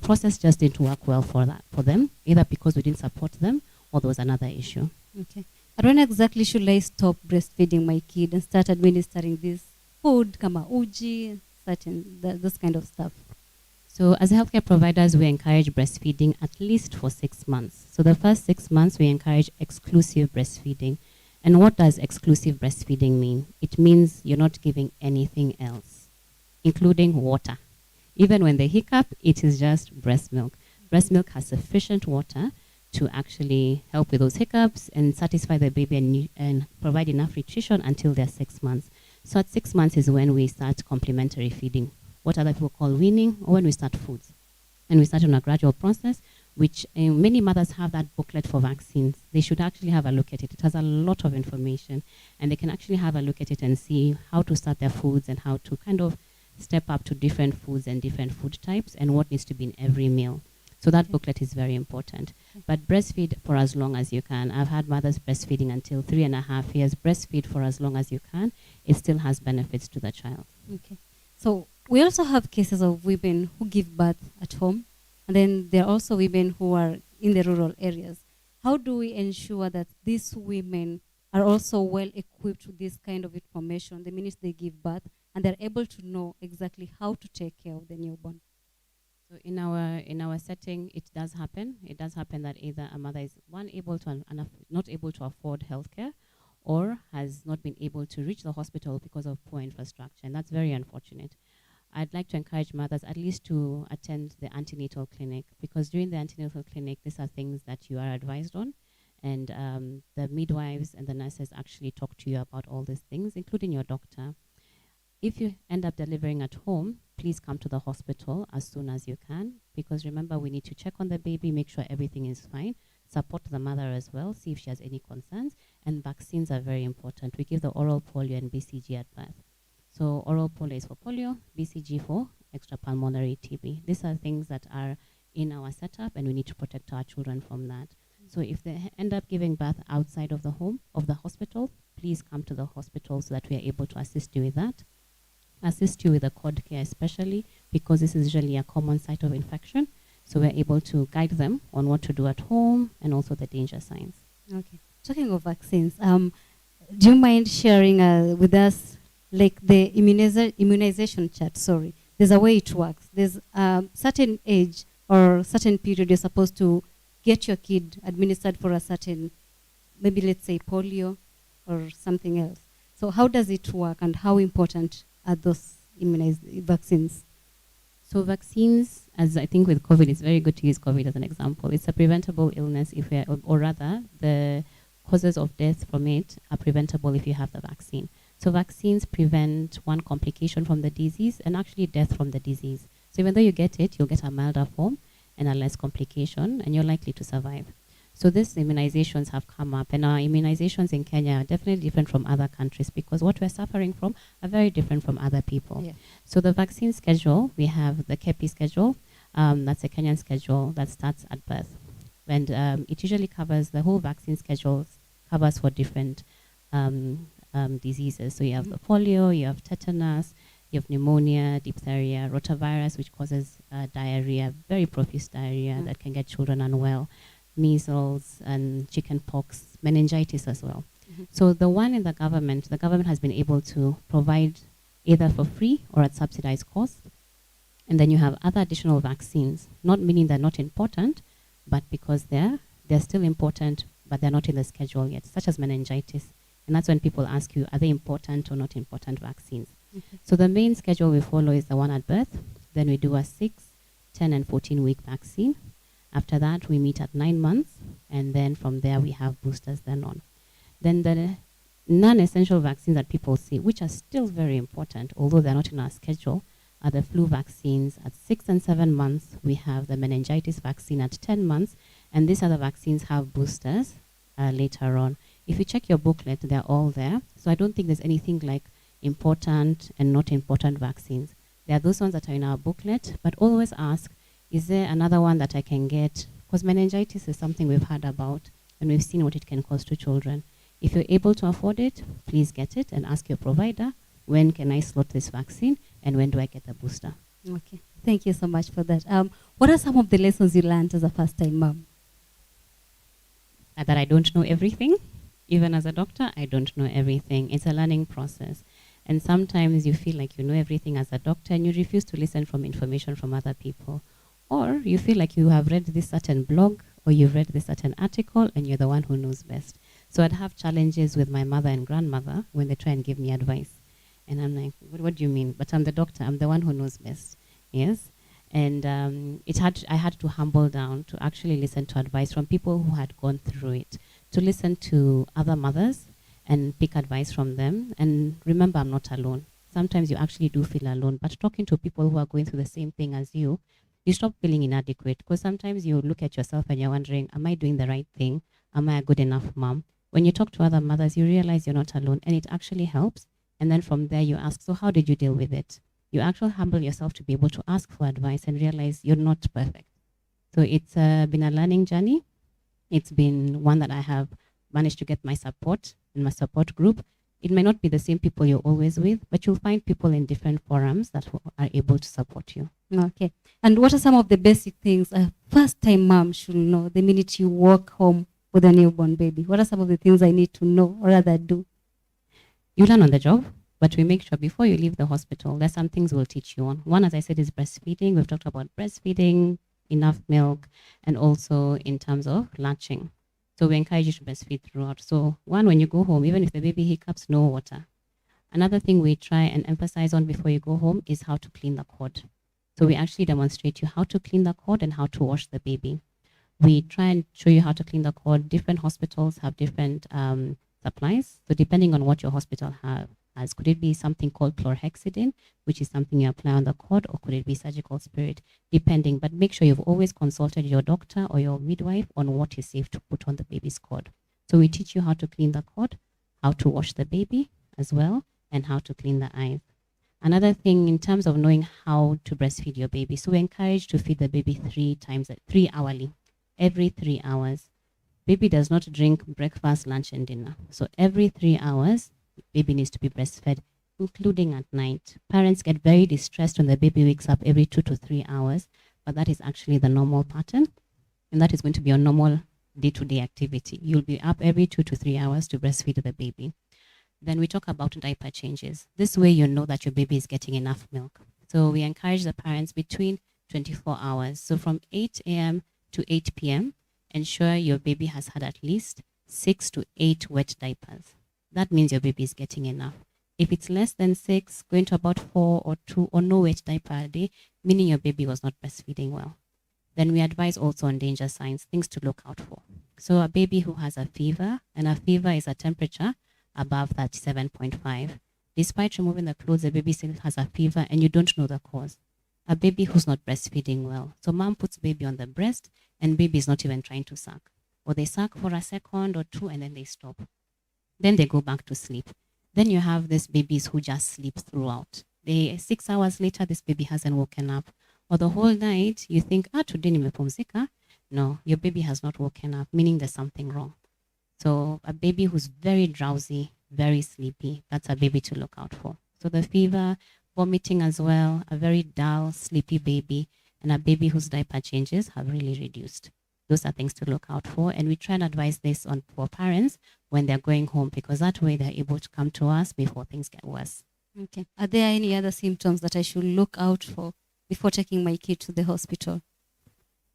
process just didn't work well for them, either because we didn't support them or there was another issue. Okay. And when exactly should I stop breastfeeding my kid and start administering this food, kama uji, those kind of stuff? So as healthcare providers, we encourage breastfeeding at least for 6 months. So the first 6 months, we encourage exclusive breastfeeding. And what does exclusive breastfeeding mean? It means you're not giving anything else, including water. Even when they hiccup, it is just breast milk. Breast milk has sufficient water to actually help with those hiccups and satisfy the baby and provide enough nutrition until they're 6 months. So at 6 months is when we start complementary feeding, what other people call weaning, or when we start foods. And we start on a gradual process, which many mothers have that booklet for vaccines. They should actually have a look at it. It has a lot of information, and they can actually have a look at it and see how to start their foods and how to kind of step up to different foods and different food types and what needs to be in every meal. So that booklet is very important. But breastfeed for as long as you can. I've had mothers breastfeeding until 3.5 years. Breastfeed for as long as you can. It still has benefits to the child. Okay. So we also have cases of women who give birth at home, and then there are also women who are in the rural areas. How do we ensure that these women are also well equipped with this kind of information the minute they give birth, and they're able to know exactly how to take care of the newborn? So in our setting, it does happen. It does happen that either a mother is not able to afford healthcare, or has not been able to reach the hospital because of poor infrastructure, and that's very unfortunate. I'd like to encourage mothers at least to attend the antenatal clinic, because during the antenatal clinic, these are things that you are advised on, and the midwives and the nurses actually talk to you about all these things, including your doctor. If you end up delivering at home, please come to the hospital as soon as you can, because remember, we need to check on the baby, make sure everything is fine, support the mother as well, see if she has any concerns, and vaccines are very important. We give the oral polio and BCG at birth. So oral polio is for polio, BCG for extrapulmonary TB. These are things that are in our setup, and we need to protect our children from that. So if they end up giving birth outside of the home, of the hospital, please come to the hospital so that we are able to assist you with that. Assist you with the cord care especially, because this is usually a common site of infection. So we're able to guide them on what to do at home and also the danger signs. Okay. Talking of vaccines, do you mind sharing with us like the immunization chart? Sorry. There's a way it works. There's a certain age or certain period you're supposed to get your kid administered for a certain, maybe let's say polio or something else. So how does it work, and how important are those vaccines? So vaccines, as I think with COVID, it's very good to use COVID as an example. It's a preventable illness, or rather, the causes of death from it are preventable if you have the vaccine. So vaccines prevent one complication from the disease and actually death from the disease. So even though you get it, you'll get a milder form and a less complication, and you're likely to survive. So these immunizations have come up, and our immunizations in Kenya are definitely different from other countries, because what we're suffering from are very different from other people. Yeah. So the vaccine schedule, we have the KEPI schedule, that's a Kenyan schedule that starts at birth. And it usually covers, the whole vaccine schedule covers for different diseases. So you have the polio, you have tetanus, you have pneumonia, diphtheria, rotavirus, which causes diarrhea, very profuse diarrhea that can get children unwell, measles and chicken pox, meningitis as well. So the one in the government has been able to provide either for free or at subsidized cost. And then you have other additional vaccines, not meaning they're not important, but because they're still important, but they're not in the schedule yet, such as meningitis. And that's when people ask you, are they important or not important vaccines? So the main schedule we follow is the one at birth. Then we do a 6, 10, and 14-week vaccine. After that, we meet at 9 months, and then from there we have boosters then on. Then the non-essential vaccines that people see, which are still very important, although they're not in our schedule, are the flu vaccines at 6 and 7 months. We have the meningitis vaccine at 10 months, and these other vaccines have boosters later on. If you check your booklet, they're all there. So I don't think there's anything like important and not important vaccines. There are those ones that are in our booklet, but always ask, is there another one that I can get? Because meningitis is something we've heard about, and we've seen what it can cause to children. If you're able to afford it, please get it and ask your provider, when can I slot this vaccine and when do I get the booster? Okay, thank you so much for that. What are some of the lessons you learned as a first-time mom? That I don't know everything. Even as a doctor, I don't know everything. It's a learning process. And sometimes you feel like you know everything as a doctor and you refuse to listen from information from other people. Or you feel like you have read this certain blog or you've read this certain article and you're the one who knows best. So I'd have challenges with my mother and grandmother when they try and give me advice. And I'm like, what do you mean? But I'm the doctor. I'm the one who knows best. Yes? And I had to humble down to actually listen to advice from people who had gone through it, to listen to other mothers and pick advice from them. And remember, I'm not alone. Sometimes you actually do feel alone, but talking to people who are going through the same thing as you stop feeling inadequate, because sometimes you look at yourself and you're wondering, am I doing the right thing? Am I a good enough mom? When you talk to other mothers, you realize you're not alone, and it actually helps. And then from there you ask, so how did you deal with it? You actually humble yourself to be able to ask for advice and realize you're not perfect. So it's been a learning journey. It's been one that I have managed to get my support in my support group. It may not be the same people you're always with, but you'll find people in different forums that are able to support you. Okay. And what are some of the basic things a first-time mom should know the minute you walk home with a newborn baby? What are some of the things I need to know or rather do? You learn on the job, but we make sure before you leave the hospital, there's some things we'll teach you on. One, as I said, is breastfeeding. We've talked about breastfeeding, enough milk, and also in terms of latching. So we encourage you to breastfeed throughout. So one, when you go home, even if the baby hiccups, no water. Another thing we try and emphasize on before you go home is how to clean the cord. So we actually demonstrate you how to clean the cord and how to wash the baby. We try and show you how to clean the cord. Different hospitals have different supplies. So depending on what your hospital has, could it be something called chlorhexidine, which is something you apply on the cord, or could it be surgical spirit, depending. But make sure you've always consulted your doctor or your midwife on what is safe to put on the baby's cord. So we teach you how to clean the cord, how to wash the baby as well, and how to clean the eyes. Another thing in terms of knowing how to breastfeed your baby. So we encourage to feed the baby 3 hourly, every 3 hours. Baby does not drink breakfast, lunch, and dinner. So every 3 hours, baby needs to be breastfed, including at night. Parents get very distressed when the baby wakes up every 2 to 3 hours, but that is actually the normal pattern, and that is going to be your normal day-to-day activity. You'll be up every 2 to 3 hours to breastfeed the baby. Then we talk about diaper changes. This way you know that your baby is getting enough milk. So we encourage the parents between 24 hours. So from 8 a.m. to 8 p.m., ensure your baby has had at least 6 to 8 wet diapers. That means your baby is getting enough. If it's less than 6, going to about 4 or 2 or no wet diaper a day, meaning your baby was not breastfeeding well. Then we advise also on danger signs, things to look out for. So a baby who has a fever, and a fever is a temperature above 37.5. Despite removing the clothes, the baby still has a fever and you don't know the cause. A baby who's not breastfeeding well. So mom puts baby on the breast and baby is not even trying to suck. Or they suck for a second or two and then they stop. Then they go back to sleep. Then you have these babies who just sleep throughout. 6 hours later, this baby hasn't woken up. Or the whole night, you think, today nimepumzika. No, your baby has not woken up, meaning there's something wrong. So a baby who's very drowsy, very sleepy, that's a baby to look out for. So the fever, vomiting as well, a very dull, sleepy baby, and a baby whose diaper changes have really reduced. Those are things to look out for. And we try and advise this for parents when they're going home, because that way they're able to come to us before things get worse. Okay. Are there any other symptoms that I should look out for before taking my kid to the hospital?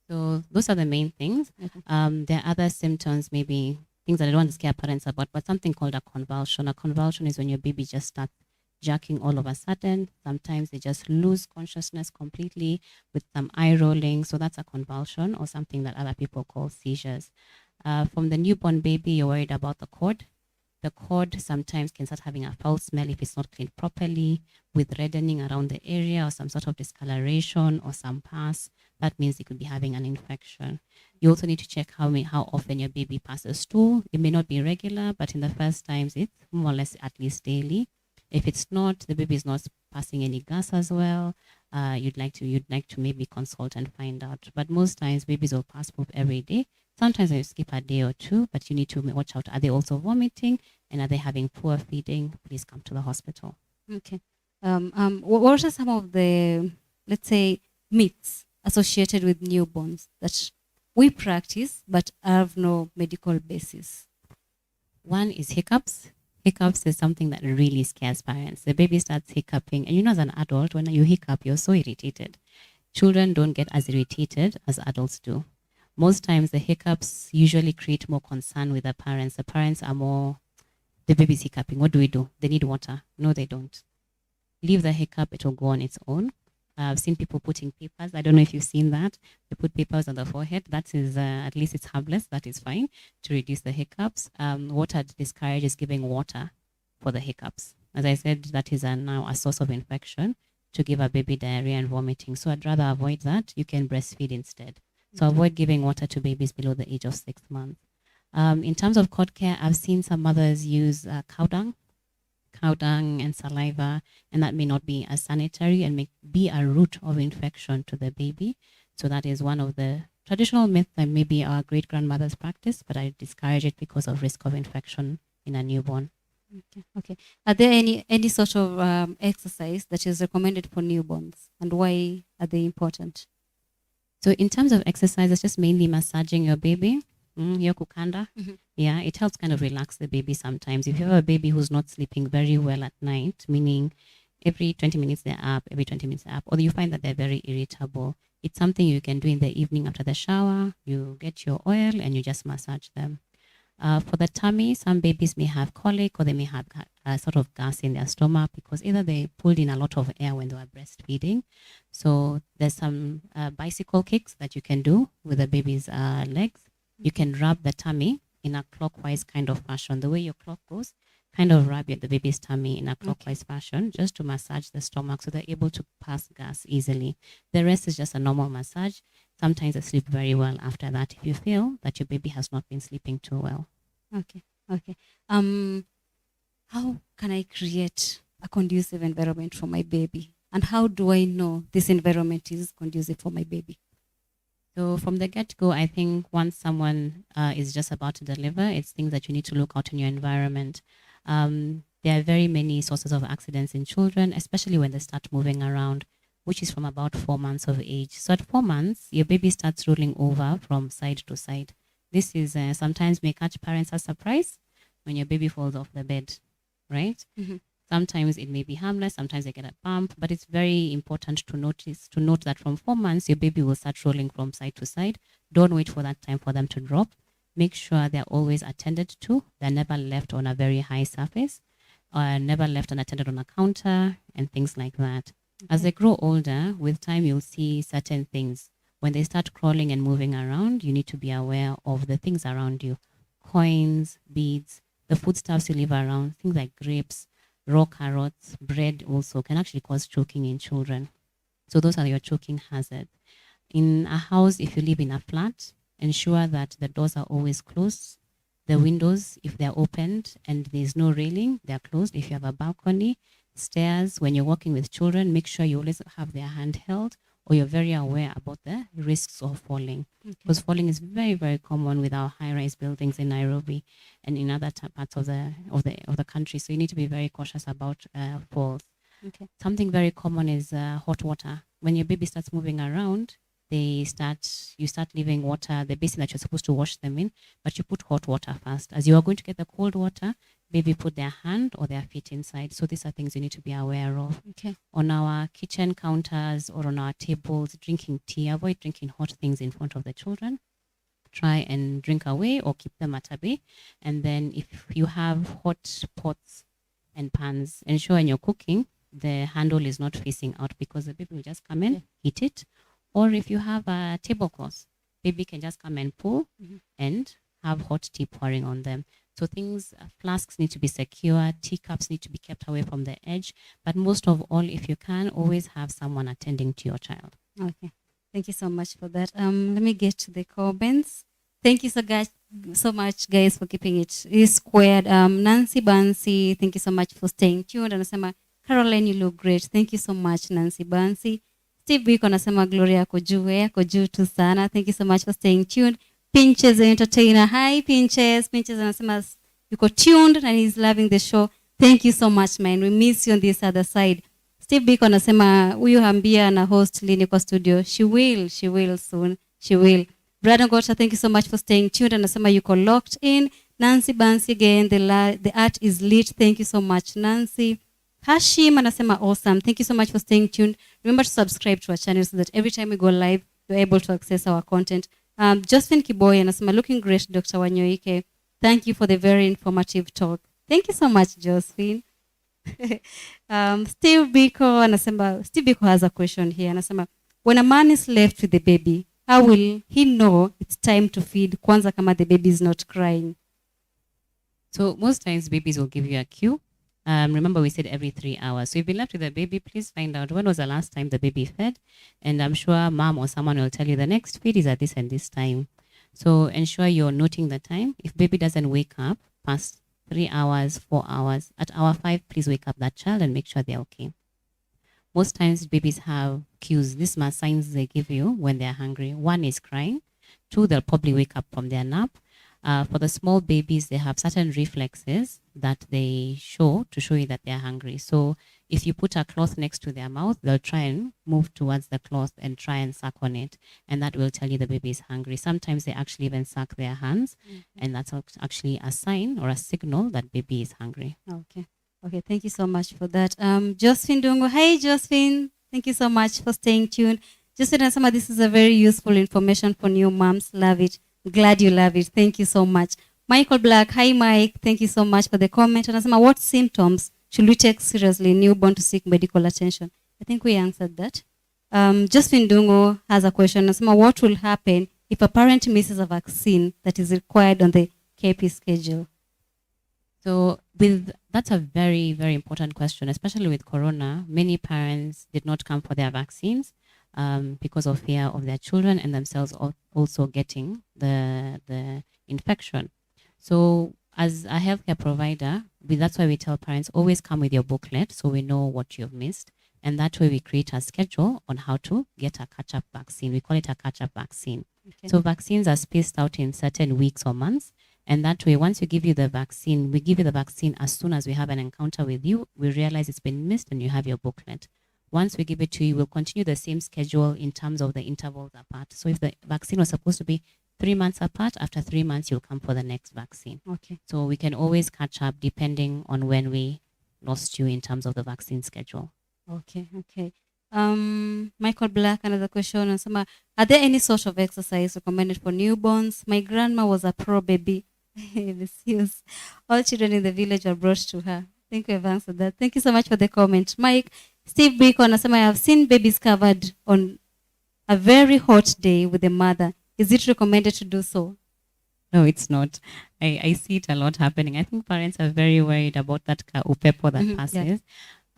So those are the main things. Okay. There are other symptoms, maybe things that I don't want to scare parents about, but something called a convulsion. A convulsion is when your baby just starts jerking all of a sudden. Sometimes they just lose consciousness completely with some eye rolling. So that's a convulsion, or something that other people call seizures. From the newborn baby, you're worried about the cord. The cord sometimes can start having a foul smell if it's not cleaned properly, with reddening around the area or some sort of discoloration or some pus. That means it could be having an infection. You also need to check how often your baby passes stool. It may not be regular, but in the first times, it's more or less at least daily. If it's not, the baby is not passing any gas as well, you'd like to maybe consult and find out. But most times, babies will pass poop every day. Sometimes they skip a day or two, but you need to watch out. Are they also vomiting? And are they having poor feeding? Please come to the hospital. Okay. What are some of the, let's say, myths associated with newborns that we practice but have no medical basis? One is hiccups. Hiccups is something that really scares parents. The baby starts hiccuping, and as an adult, when you hiccup, you're so irritated. Children don't get as irritated as adults do. Most times, the hiccups usually create more concern with the parents. The parents are more, the baby's hiccuping. What do? They need water. No, they don't. Leave the hiccup, it will go on its own. I've seen people putting papers. I don't know if you've seen that. They put papers on the forehead. That is, at least it's harmless. That is fine to reduce the hiccups. What I'd discourage is giving water for the hiccups. As I said, that is now a source of infection to give a baby diarrhea and vomiting. So I'd rather avoid that. You can breastfeed instead. So avoid giving water to babies below the age of 6 months. In terms of cord care, I've seen some mothers use cow dung and saliva, and that may not be as sanitary and may be a route of infection to the baby. So that is one of the traditional myths that maybe our great-grandmothers practice, but I discourage it because of risk of infection in a newborn. Okay. Are there any sort of exercise that is recommended for newborns, and why are they important? So in terms of exercise, it's just mainly massaging your baby. Hiyo kukanda. Yeah, it helps kind of relax the baby sometimes. If you have a baby who's not sleeping very well at night, meaning every 20 minutes they're up, or you find that they're very irritable, it's something you can do in the evening after the shower. You get your oil and you just massage them. For the tummy, some babies may have colic or they may have sort of gas in their stomach because either they pulled in a lot of air when they were breastfeeding. So there's some bicycle kicks that you can do with the baby's legs. You can rub the tummy in a clockwise kind of fashion. The way your clock goes, kind of rub the baby's tummy in a clockwise fashion just to massage the stomach so they're able to pass gas easily. The rest is just a normal massage. Sometimes they sleep very well after that if you feel that your baby has not been sleeping too well. Okay. How can I create a conducive environment for my baby? And how do I know this environment is conducive for my baby? So from the get-go, I think once someone is just about to deliver, it's things that you need to look out in your environment. There are very many sources of accidents in children, especially when they start moving around, which is from about 4 months of age. So at 4 months, your baby starts rolling over from side to side. This is sometimes may catch parents as surprise when your baby falls off the bed, right? Mm-hmm. Sometimes it may be harmless, sometimes they get a bump, but it's very important to note that from 4 months, your baby will start rolling from side to side. Don't wait for that time for them to drop. Make sure they're always attended to. They're never left on a very high surface or never left unattended on a counter and things like that. Okay. As they grow older, with time, you'll see certain things. When they start crawling and moving around, you need to be aware of the things around you. Coins, beads, the foodstuffs you leave around, things like grapes, raw carrots, bread also can actually cause choking in children. So those are your choking hazards. In a house, if you live in a flat, ensure that the doors are always closed. The windows, if they're opened and there's no railing, they're closed. If you have a balcony, stairs, when you're walking with children, make sure you always have their hand held or you're very aware about the risks of falling. Because falling is very, very common with our high-rise buildings in Nairobi and in other parts of the country. So you need to be very cautious about falls. Okay. Something very common is hot water. When your baby starts moving around, you start leaving water, the basin that you're supposed to wash them in, but you put hot water first. As you are going to get the cold water, baby put their hand or their feet inside. So these are things you need to be aware of. Okay. On our kitchen counters or on our tables, drinking tea, avoid drinking hot things in front of the children. Try and drink away or keep them at a bay. And then if you have hot pots and pans, ensure when you're cooking, the handle is not facing out because the baby will just come in, hit it. Or if you have a tablecloth, baby can just come and pull and have hot tea pouring on them. So flasks need to be secure, teacups need to be kept away from the edge. But most of all, if you can, always have someone attending to your child. Okay. Thank you so much for that. Let me get to the comments. Thank you so much, guys, for keeping it squared. Nancy Bansi, thank you so much for staying tuned. Anasema, Caroline, you look great. Thank you so much, Nancy Bansi. Steve Biko anasema Gloria yako juu tu sana. Thank you so much for staying tuned. Pinches Entertainer. Hi, Pinches. Pinches anasema yuko tuned and he's loving the show. Thank you so much, man. We miss you on this other side. Steve Biko anasema huyu hambia na host lini kwa studio. She will soon. She will. Brother Gota, thank you so much for staying tuned. Anasema yuko locked in. Nancy Bansi again. The art is lit. Thank you so much, Nancy. Hashim anasema awesome. Thank you so much for staying tuned. Remember to subscribe to our channel so that every time we go live, you're able to access our content. Josephine Kiboy anasema looking great, Dr. Wanyoike. Thank you for the very informative talk. Thank you so much, Josephine. Steve Biko has a question here. Anasema, when a man is left with the baby, how will he know it's time to feed kwanzaakarma the baby is not crying? So most times babies will give you a cue. Remember we said every 3 hours. So if you've been left with a baby, please find out when was the last time the baby fed. And I'm sure mom or someone will tell you the next feed is at this and this time. So ensure you're noting the time. If baby doesn't wake up past 3 hours, 4 hours, at hour 5, please wake up that child and make sure they're okay. Most times babies have cues. These are signs they give you when they're hungry. 1 is crying. 2, they'll probably wake up from their nap. For the small babies, they have certain reflexes that they show to show you that they're hungry. So if you put a cloth next to their mouth, they'll try and move towards the cloth and try and suck on it. And that will tell you the baby is hungry. Sometimes they actually even suck their hands. And that's actually a sign or a signal that baby is hungry. Okay. Thank you so much for that. Josephine Dungo. Hey, Josephine. Thank you so much for staying tuned. Josephine, this is a very useful information for new moms. Love it. Glad you love it. Thank you so much. Michael Black, hi Mike, thank you so much for the comment. Anasema, what symptoms should we take seriously in newborn to seek medical attention? I think we answered that. Josephine Dungo has a question. Anasema, what will happen if a parent misses a vaccine that is required on the KP schedule? So that's a very, very important question, especially with Corona. Many parents did not come for their vaccines because of fear of their children and themselves also getting the infection. So as a healthcare provider, that's why we tell parents, always come with your booklet so we know what you've missed. And that way we create a schedule on how to get a catch-up vaccine. We call it a catch-up vaccine. Okay. So vaccines are spaced out in certain weeks or months. And that way, once we give you the vaccine, we give you the vaccine as soon as we have an encounter with you. We realize it's been missed and you have your booklet. Once we give it to you, we'll continue the same schedule in terms of the intervals apart. So if the vaccine was supposed to be 3 months apart, after 3 months, you'll come for the next vaccine. Okay. So we can always catch up depending on when we lost you in terms of the vaccine schedule. Okay. Michael Black, another question. Are there any sort of exercise recommended for newborns? My grandma was a pro baby. All children in the village were brought to her. I think we've answered that. Thank you so much for the comment. Mike, Steve Biko anasema, I have seen babies covered on a very hot day with the mother. Is it recommended to do so? No, it's not. I see it a lot happening. I think parents are very worried about that upepo that passes.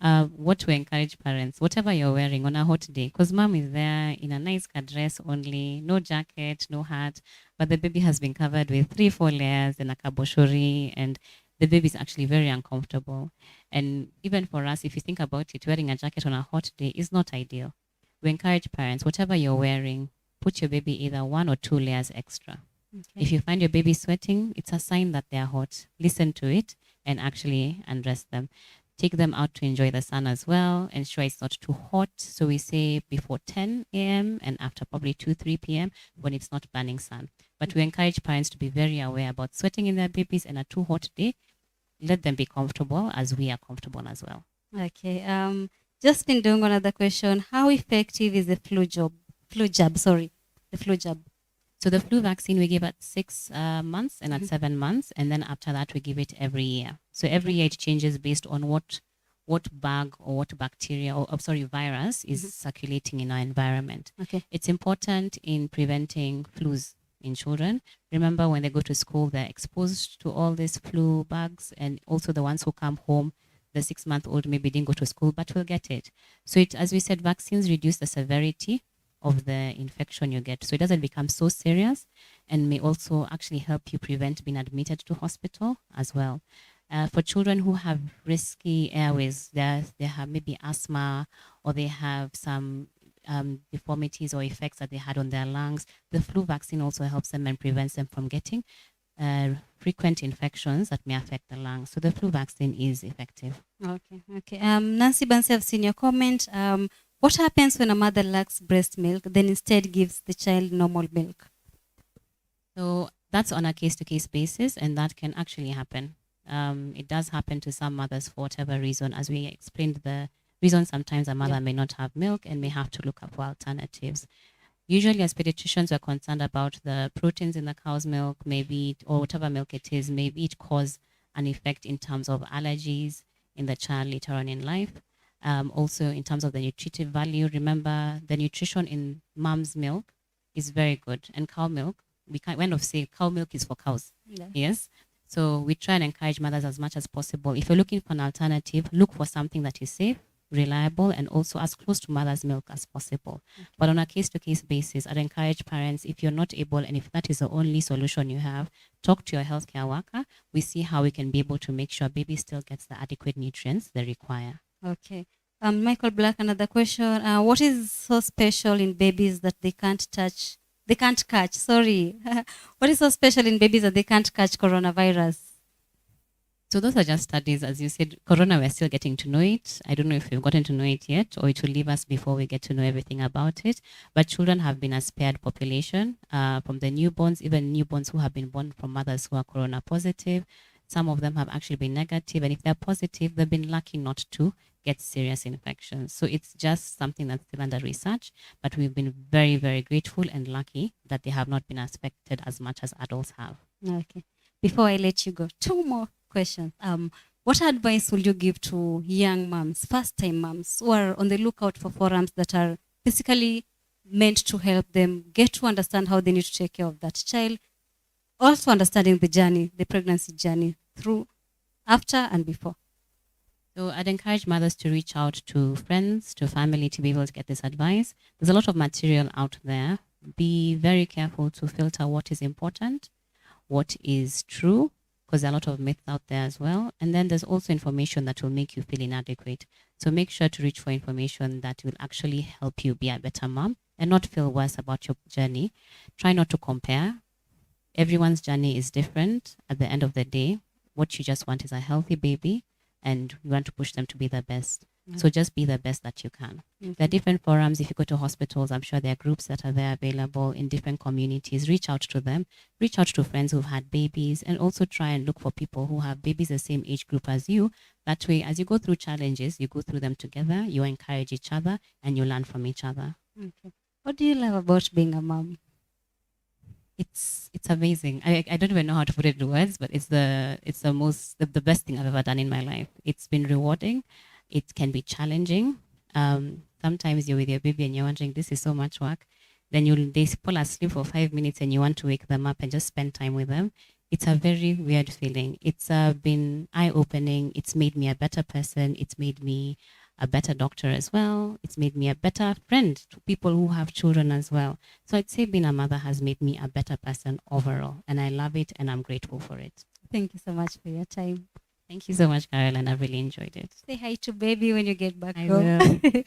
Yeah. What to encourage parents, whatever you're wearing on a hot day, because mom is there in a nice dress only, no jacket, no hat, but the baby has been covered with 3-4 layers and a kaboshori, and the baby is actually very uncomfortable. And even for us, if you think about it, wearing a jacket on a hot day is not ideal. We encourage parents, whatever you're wearing, put your baby either 1 or 2 layers extra. Okay. If you find your baby sweating, it's a sign that they're hot. Listen to it and actually undress them. Take them out to enjoy the sun as well. Ensure it's not too hot. So we say before 10 a.m. and after probably 2-3 p.m. when it's not burning sun. But we encourage parents to be very aware about sweating in their babies and a too hot day. Let them be comfortable as we are comfortable as well. Okay. Justin doing another question. How effective is the flu jab? The flu jab. So the flu vaccine we give at 6 months and at 7 months, and then after that we give it every year. So every year it changes based on what bug or what bacteria or virus is circulating in our environment. Okay. It's important in preventing flus in children. Remember, when they go to school, they're exposed to all these flu bugs, and also the ones who come home, the 6-month-old maybe didn't go to school but will get it. So as we said, vaccines reduce the severity of the infection you get. So it doesn't become so serious, and may also actually help you prevent being admitted to hospital as well. For children who have risky airways, they have maybe asthma, or they have some deformities or effects that they had on their lungs, the flu vaccine also helps them and prevents them from getting frequent infections that may affect the lungs. So the flu vaccine is effective. Okay. Nancy Bansi, I've seen your comment. What happens when a mother lacks breast milk, then instead gives the child normal milk? So that's on a case-to-case basis, and that can actually happen. It does happen to some mothers for whatever reason. As we explained, the reason sometimes a mother may not have milk and may have to look up for alternatives. Usually as pediatricians, we're concerned about the proteins in the cow's milk, maybe, or whatever milk it is, maybe it cause an effect in terms of allergies in the child later on in life. Also in terms of the nutritive value, remember the nutrition in mom's milk is very good, and cow milk, we kind of say cow milk is for cows. Yeah. Yes. So we try and encourage mothers as much as possible. If you're looking for an alternative, look for something that is safe, reliable, and also as close to mother's milk as possible. Okay. But on a case-to-case basis, I'd encourage parents, if you're not able, and if that is the only solution you have, talk to your healthcare worker. We see how we can be able to make sure baby still gets the adequate nutrients they require. Okay. Michael Black, another question. What is so special in babies that they can't catch? What is so special in babies that they can't catch coronavirus? So those are just studies. As you said, corona, we're still getting to know it. I don't know if we've gotten to know it yet, or it will leave us before we get to know everything about it. But children have been a spared population from the newborns, even newborns who have been born from mothers who are corona positive. Some of them have actually been negative, and if they're positive, they've been lucky not to get serious infections. So it's just something that's still under research, but we've been very, very grateful and lucky that they have not been affected as much as adults have. Okay. before I let you go, 2 more questions. What advice will you give to young moms, first-time moms, who are on the lookout for forums that are basically meant to help them get to understand how they need to take care of that child, also understanding the journey, the pregnancy journey, through, after, and before? So I'd encourage mothers to reach out to friends, to family, to be able to get this advice. There's a lot of material out there. Be very careful to filter what is important, what is true, because there are a lot of myths out there as well. And then there's also information that will make you feel inadequate. So make sure to reach for information that will actually help you be a better mom and not feel worse about your journey. Try not to compare. Everyone's journey is different. At the end of the day, what you just want is a healthy baby, and you want to push them to be the best. So just be the best that you can. There are different forums. If you go to hospitals, I'm sure there are groups that are there available in different communities. Reach out to them. Reach out to friends who've had babies, and also try and look for people who have babies the same age group as you. That way, as you go through challenges, you go through them together, you encourage each other, and you learn from each other. Okay. What do you love about being a mom? It's amazing. I don't even know how to put it in words, but it's the best thing I've ever done in my life. It's been rewarding. It can be challenging. Sometimes you're with your baby and you're wondering, this is so much work. Then they fall asleep for 5 minutes and you want to wake them up and just spend time with them. It's a very weird feeling. It's been eye-opening. It's made me a better person. It's made me a better doctor as well. It's made me a better friend to people who have children as well. So I'd say being a mother has made me a better person overall. And I love it and I'm grateful for it. Thank you so much for your time. Thank you so much, Caroline. I've really enjoyed it. Say hi to baby when you get back I home. will.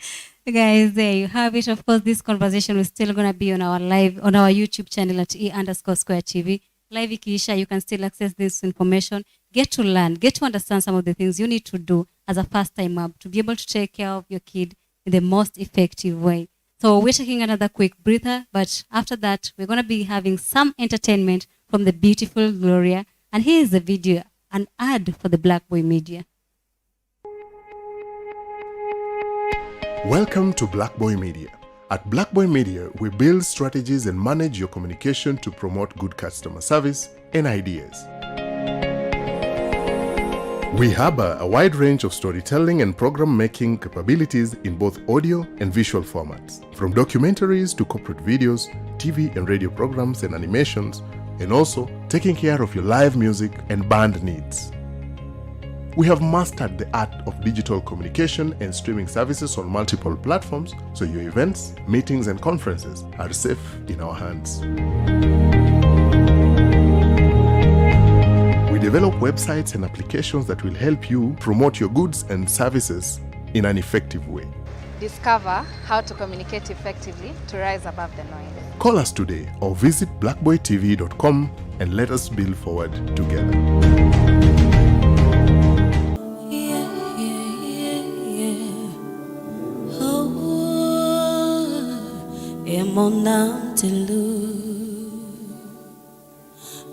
Guys, there you have it. Of course, this conversation is still going to be on our YouTube channel at E_Square TV. Live ikiisha, you can still access this information. Get to learn, get to understand some of the things you need to do as a first-time mom to be able to take care of your kid in the most effective way. So we're taking another quick breather, but after that, we're going to be having some entertainment from the beautiful Gloria. And here is the video, an ad for the Black Boy Media. Welcome to Black Boy Media. At Black Boy Media, we build strategies and manage your communication to promote good customer service and ideas. We harbor a wide range of storytelling and program making capabilities in both audio and visual formats, from documentaries to corporate videos, TV and radio programs and animations, and also taking care of your live music and band needs. We have mastered the art of digital communication and streaming services on multiple platforms, so your events, meetings, and conferences are safe in our hands. We develop websites and applications that will help you promote your goods and services in an effective way. Discover how to communicate effectively to rise above the noise. Call us today or visit blackboytv.com and let us build forward together. Et mon âme te loue,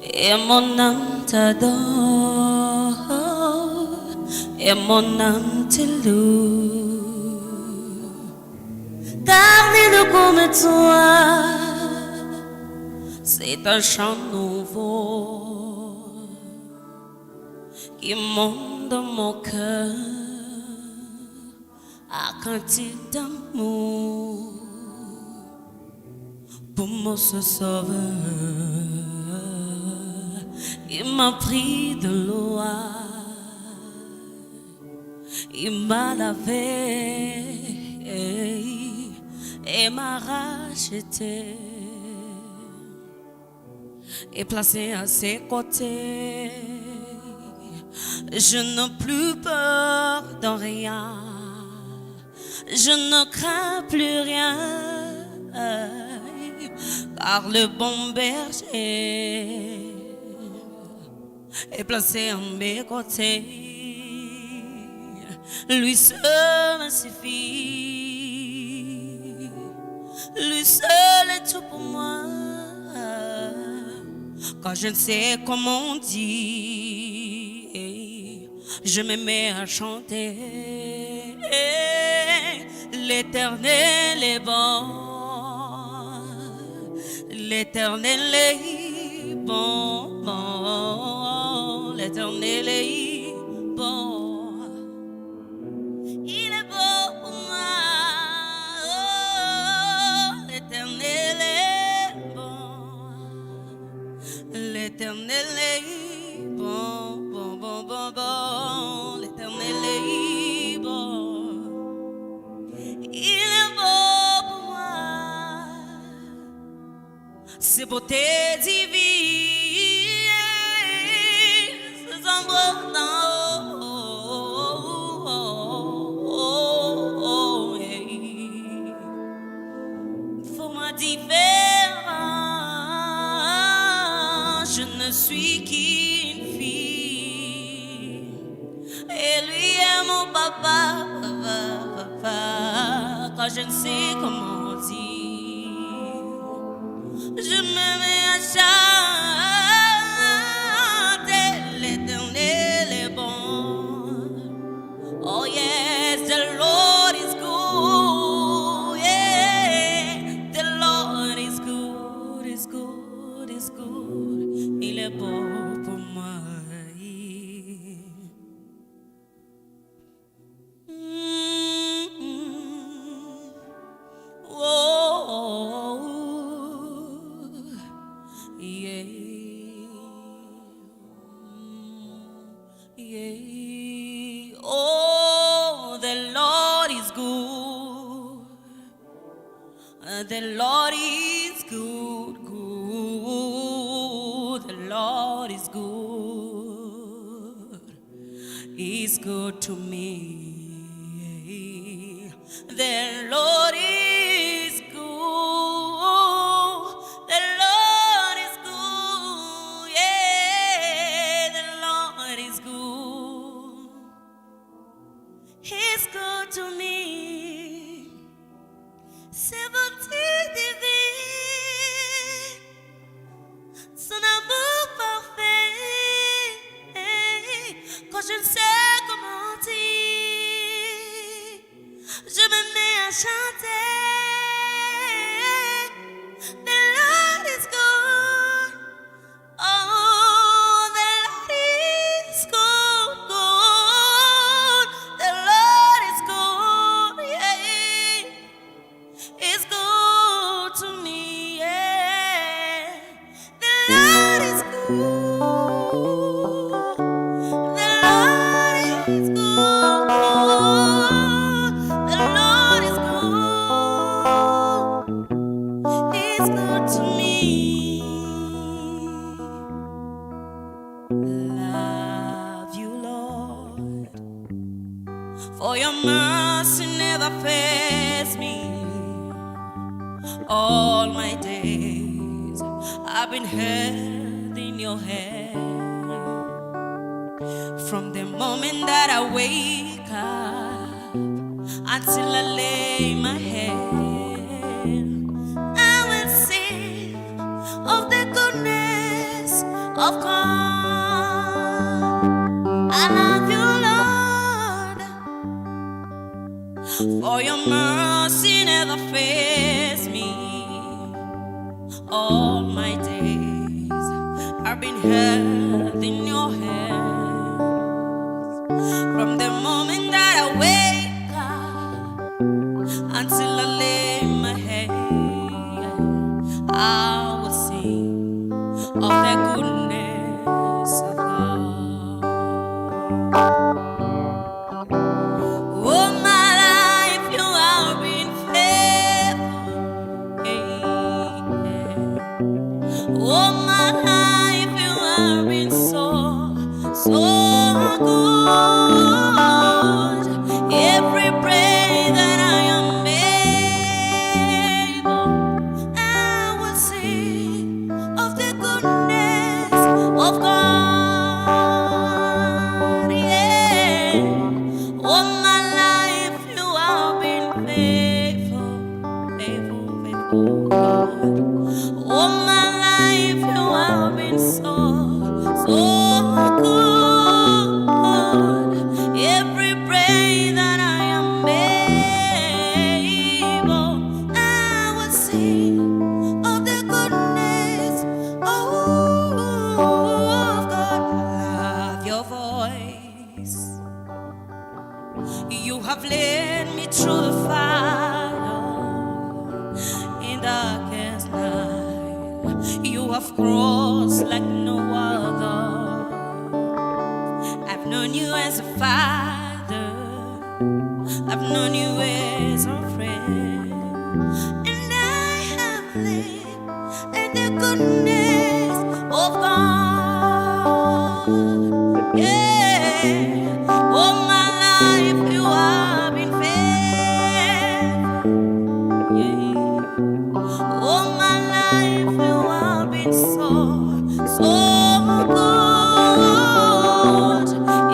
et mon âme t'adore, et mon âme te loue. Garde-le comme toi, c'est un chant nouveau qui monte dans mon cœur, un cantique d'amour. Pour mon sauveur, il m'a pris de loin, il m'a lavé et m'a racheté et placé à ses côtés. Je n'ai plus peur de rien, je ne crains plus rien. Car le bon berger est placé à mes côtés. Lui seul me suffit, lui seul est tout pour moi. Quand je ne sais comment on dit, je me mets à chanter. L'Éternel est bon. L'Éternel est bon, bon. l'Éternel est bon. Il est beau pour moi. Oh, l'Éternel est bon. L'Éternel est bon, bon, bon, bon, bon. L'Éternel est bon. Il est beau pour moi. Ses beautés divines, ses ombres d'en haut, format différent. Je ne suis qu'une fille, et lui est mon papa, papa, quand je ne sais comment dire. Je me mets à chanter, l'Éternel est bon. Oh yes, the Lord is good. Yeah, the Lord is good, is good, is good. Il est bon pour moi. The Lord is good, good. The Lord is good. He's good to me. The Lord is good. The Lord is good. Yeah, the Lord is good. He's good to me. C'est beauté divine, son amour parfait, quand je ne sais comment dire, je me mets à chanter. The Lord is good, oh, the Lord is good, good. The Lord is good, yeah. It's good to me, yeah. The Lord is good. The Lord is good. The Lord is good. It's good to me. Love you, Lord, for your mercy never fails me. All my days I've been held in your hand. From the moment that I wake up until I lay my head, I will sing of the goodness of God. I love you, Lord, for your mercy never fails me. All my days I've been held in your hands. From the moment that I wake up until I lay my head, I will sing of the goodness of God. Oh, my life, you have been faithful. Oh, my life, you have been so, so good. Every prayer that I am able, I will sing of the goodness of God. Yeah. All my life you have been faithful, faithful, faithful, God. All my life you have been so, so good. Every prayer that I am able, I will sing of the goodness of God. I love of cross like no other. I've known you as a father, I've known you as a friend, and I have lived in the goodness of God. Yeah, all my life you have been faithful. Yeah, all my life you have been so good.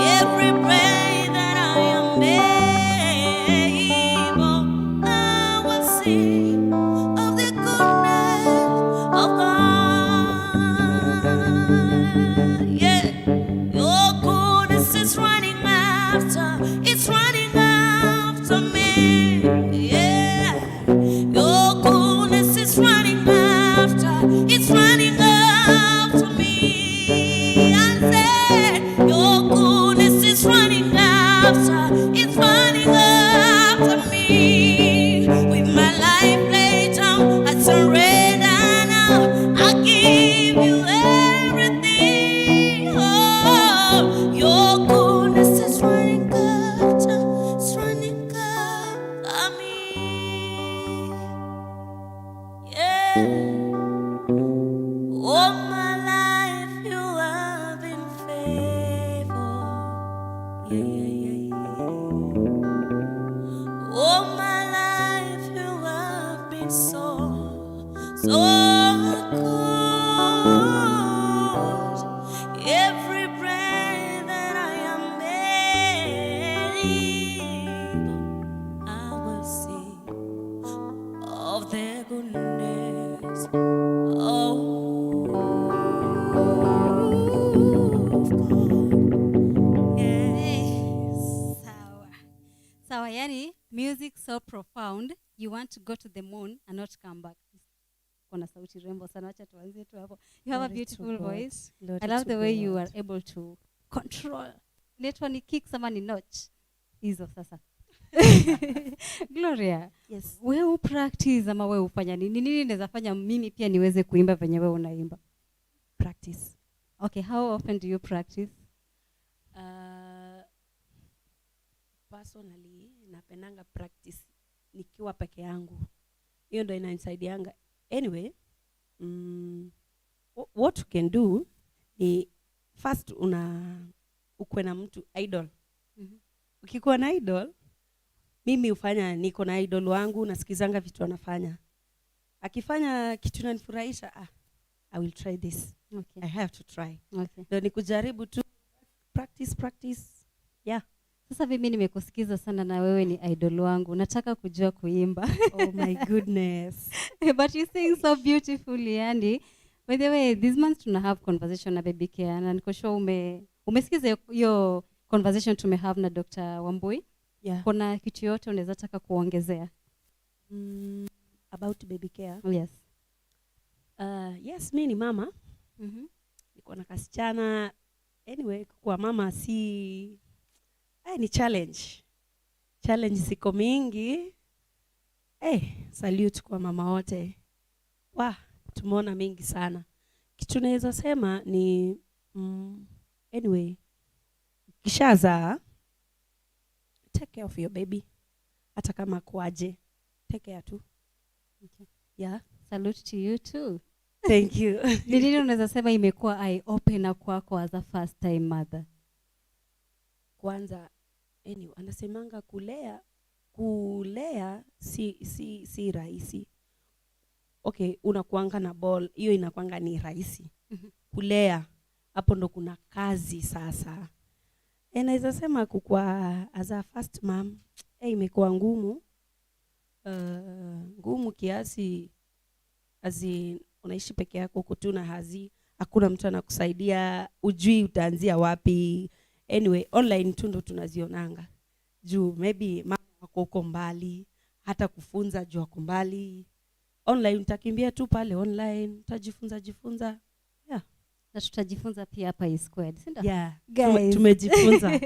Every breath that I am able, I will sing of the goodness of God. Yeah, your goodness is running after me. Yeah, your goodness is running after me. I said, your goodness is running after me. With my life laid down, I surrender now. I give you everything. Oh, your goodness is running after me. Yeah. All my life you have been faithful. Yeah. All my life you have been so good. Every breath that I am able, I will sing of their goodness. Oh, Sawa, yani music so profound, you want to go to the moon and not come back. Kona sauti rembo sana, acha tuanzie tu hapo. You have a beautiful voice. I love the way you are able to control. Netwa ni kick sama ni notch. Hizo sasa. Gloria, Yes. wewe practice ama wewe ufanya nini? Nini naweza fanya mimi pia niweze kuimba venye wewe unaimba? Practice. Okay, how often do you practice? Personally, napendanga practice nikiwa peke yangu. Hiyo ndio inanisaidianga. Anyway, what you can do ni first ukwe na mtu idol. Ukikuwa na idol, mimi ufanya niko na idol wangu, nasikizanga vitu anafanya. Akifanya kitu inanifurahisha, I will try this. Okay. I have to try. Okay. Ndio nikujaribu tu practice. Yeah. Sasa mimi nimekusikiza sana na wewe ni idol wangu. Nataka kujua kuimba. Oh my goodness. But you sing so beautifully, Andy. By the way, this month tuna have conversation na Baby Care na niko sure umesikiza hiyo conversation tumehave na Dr. Wambui. Yeah. Kuna kitu yote unaweza taka kuongezea? About Baby Care. Yes. Yes, mimi ni mama. Niko na kasichana. Anyway, kwa mama ni challenge. Challenge ziko mingi. Salute kwa mama wote. Tumeona mingi sana. Kitu naweza sema ni anyway, kishaza take care of your baby. Hata kama kwaje, take care tu. Okay. Yeah. Salute to you too. Thank you. Nini unaweza sema imekuwa eye opener kwako as a first time mother? Kwanza anyway, anasemanga kulea si rahisi. Okay, unakuanga na ball, hiyo inakuanga ni rahisi. Kulea hapo ndo kuna kazi sasa. Naweza sema kukua as a first mom, imekuwa ngumu. Ngumu kiasi unaishi peke yako kutuna hakuna mtu anakusaidia, ujui utaanzia wapi. Anyway, online tu ndo tunazionanga. Juu maybe mama wako uko mbali, hata kufunza juu wako mbali. Online utakimbia tu pale online, utajifunza. Yeah. Na tutajifunza pia hapa E-Squared, si ndio? Yeah. Guys. Tumejifunza.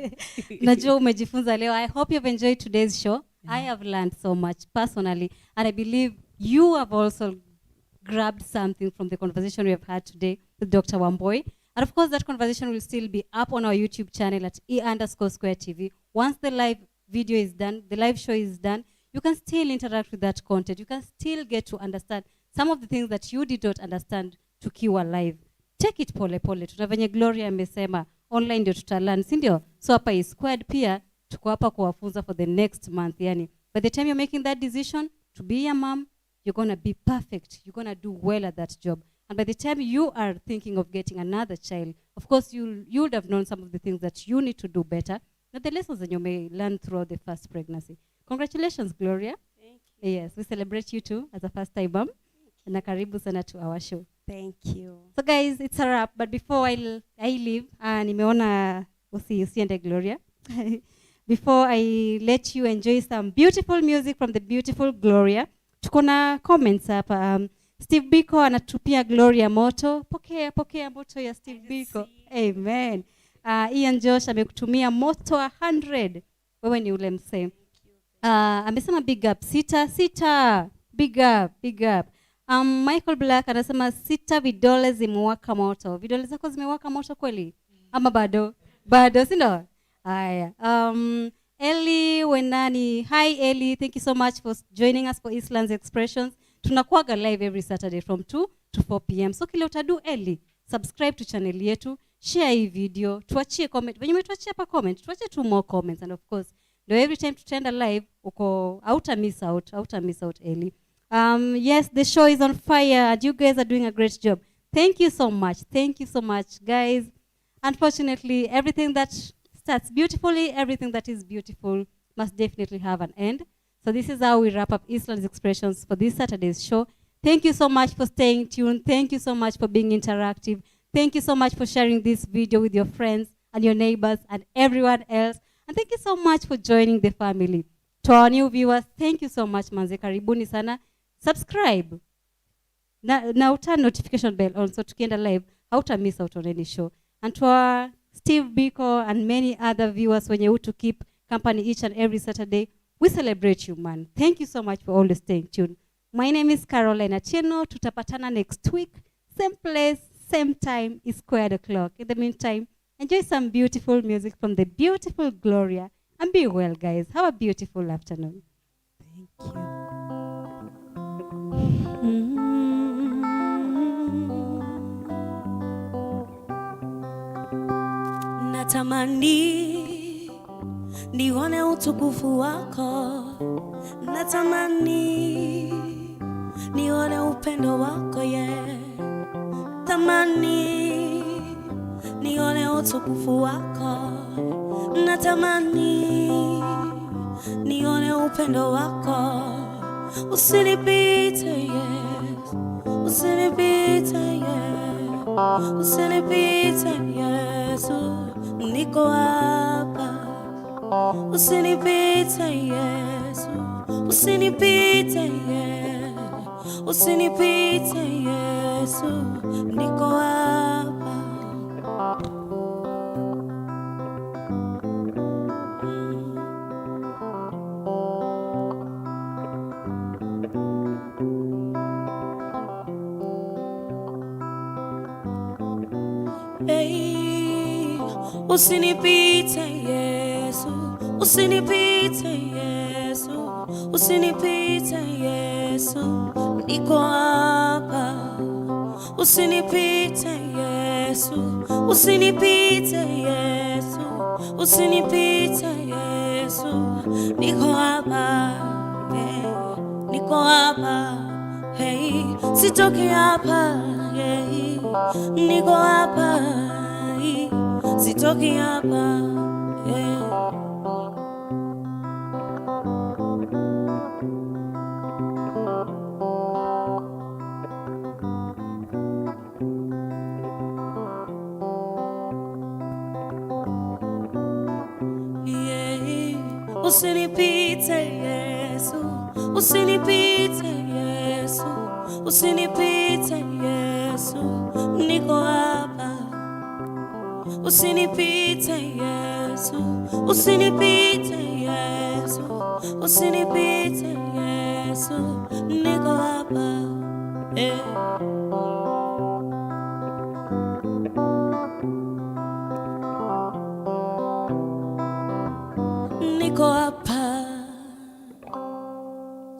Najua umejifunza leo. I hope you've enjoyed today's show. I have learned so much personally and I believe you have also grabbed something from the conversation we have had today with Dr. Wambui. And of course, that conversation will still be up on our YouTube channel at E_Square TV. Once the live video is done, the live show is done, you can still interact with that content. You can still get to understand some of the things that you did not understand tukiwa live. Take it pole pole. Tuna venye Gloria amesema online ndio tutalearn, si ndio? So hapa is squared pia tuko hapa kuwafunza for the next month. Yani, by the time you're making that decision to be a mom, you're going to be perfect. You're going to do well at that job. And by the time you are thinking of getting another child, of course, you would have known some of the things that you need to do better, not the lessons that you may learn throughout the first pregnancy. Congratulations, Gloria. Thank you. Yes, we celebrate you too as a first-time mom. Na karibu sana to our show. Thank you. So guys, it's a wrap. But before I leave, nimeona usiende Gloria. Before I let you enjoy some beautiful music from the beautiful Gloria, tuko na comments hapa. Steve Biko anatupia Gloria moto. Pokea moto ya Steve Biko. Amen. Ian Josh amekutumia moto 100. Wewe ni ule msee. Amesema big up. Sita. Big up. Michael Black anasema 6 vidole zimewaka moto. Vidole zako zimewaka moto kweli? Ama bado? Bado, si ndio? Haya. Ellie Wenani. Hi Ellie, thank you so much for joining us for Eastlands Expressions. Tunakuaga live every Saturday from 2 to 4 p.m. So kile utadu Ellie, subscribe to channel yetu, share hii video, tuachie comment. Wenye umetuachia hapa comment, tuachie 2 more comments, and of course, every time tutaenda live uko outa miss out Ellie. Yes, the show is on fire and you guys are doing a great job. Thank you so much guys. Unfortunately, everything that starts beautifully, everything that is beautiful must definitely have an end. So this is how we wrap up Eastlands Expressions for this Saturday's show. Thank you so much for staying tuned. Thank you so much for being interactive. Thank you so much for sharing this video with your friends and your neighbors and everyone else. And thank you so much for joining the family. To our new viewers, thank you so much, manze. Karibuni sana. Subscribe. Now turn notification bell on so tukienda live, hauta miss out on any show. And to our Steve Biko and many other viewers wenye who to keep company each and every Saturday, we celebrate you, man. Thank you so much for always staying tuned. My name is Caroline Atieno. Tutapatana next week. Same place, same time, is squared o'clock. In the meantime, enjoy some beautiful music from the beautiful Gloria. And be well, guys. Have a beautiful afternoon. Thank you. Natamani nione utukufu wako, natamani nione upendo wako, tamani nione utukufu wako, natamani nione upendo wako. Usinipite Yesu, usinipite Yesu, usinipite Yesu, niko hapa. Usinipite Yesu, usinipite Yesu, usinipite Yesu, niko hapa. Hey, usinipite Yesu, usinipite Yesu, usinipite Yesu, niko hapa. Usinipite Yesu, usinipite Yesu, usinipite Yesu, niko hapa. Hey, niko hapa. Hey, sitoki hapa. Hey, niko hapa. Hey, sitoki hapa. Hey. Usinipite Yesu, usinipite Yesu, usinipite Yesu, niko hapa. Usinipite Yesu, usinipite Yesu, usinipite Yesu, niko hapa. Niko hapa,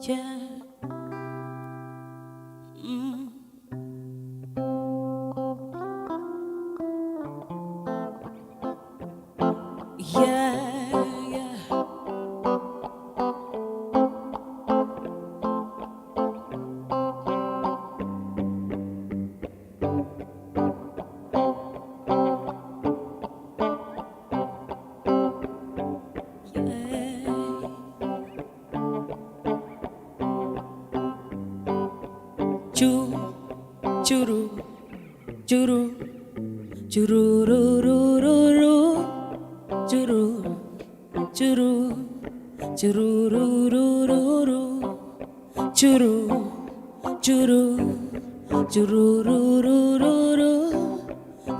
yeah. Churu, churu, churururururu, churu, churu, churururururu, churu, churu, churururururu,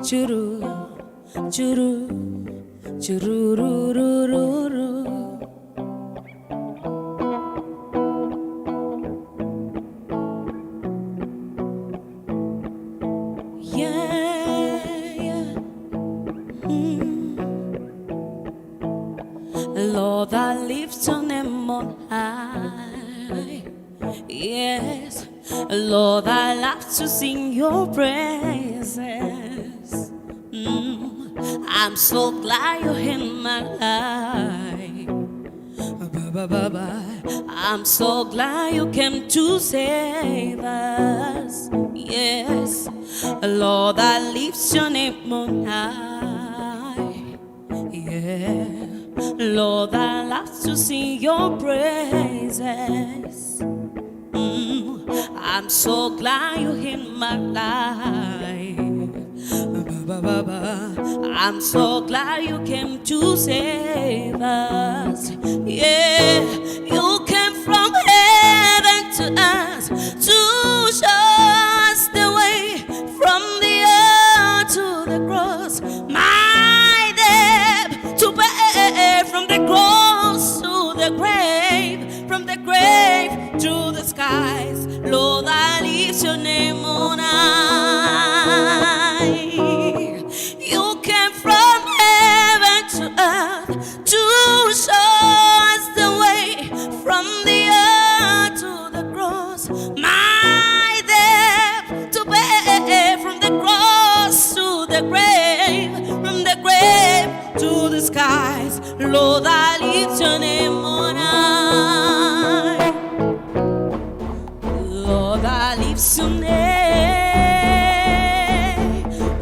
churu, churu, churururururu. Lord, I lift your name on high. Yes, Lord, I love to sing your praises. I'm so glad you're in my life. I'm so glad you came to save us. Yes, Lord, I lift your name on high. Yeah, Lord, I love to sing your praises. I'm so glad you're in my life. I'm so glad you came to save us. Yeah, you came from heaven to us to show us the way from the earth to the cross. My debt to pay from the cross to the grave, from the grave to the skies. Lord, I lift your name on high. You came from heaven to earth to show us the way from the earth to the cross. My debt to pay from the cross to the grave, from the grave to the skies. Lord, I lift your name on high. Lord, I lift your name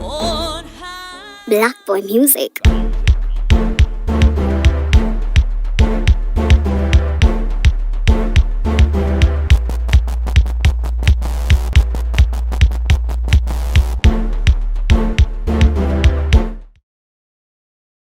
on high. Black Boy Music.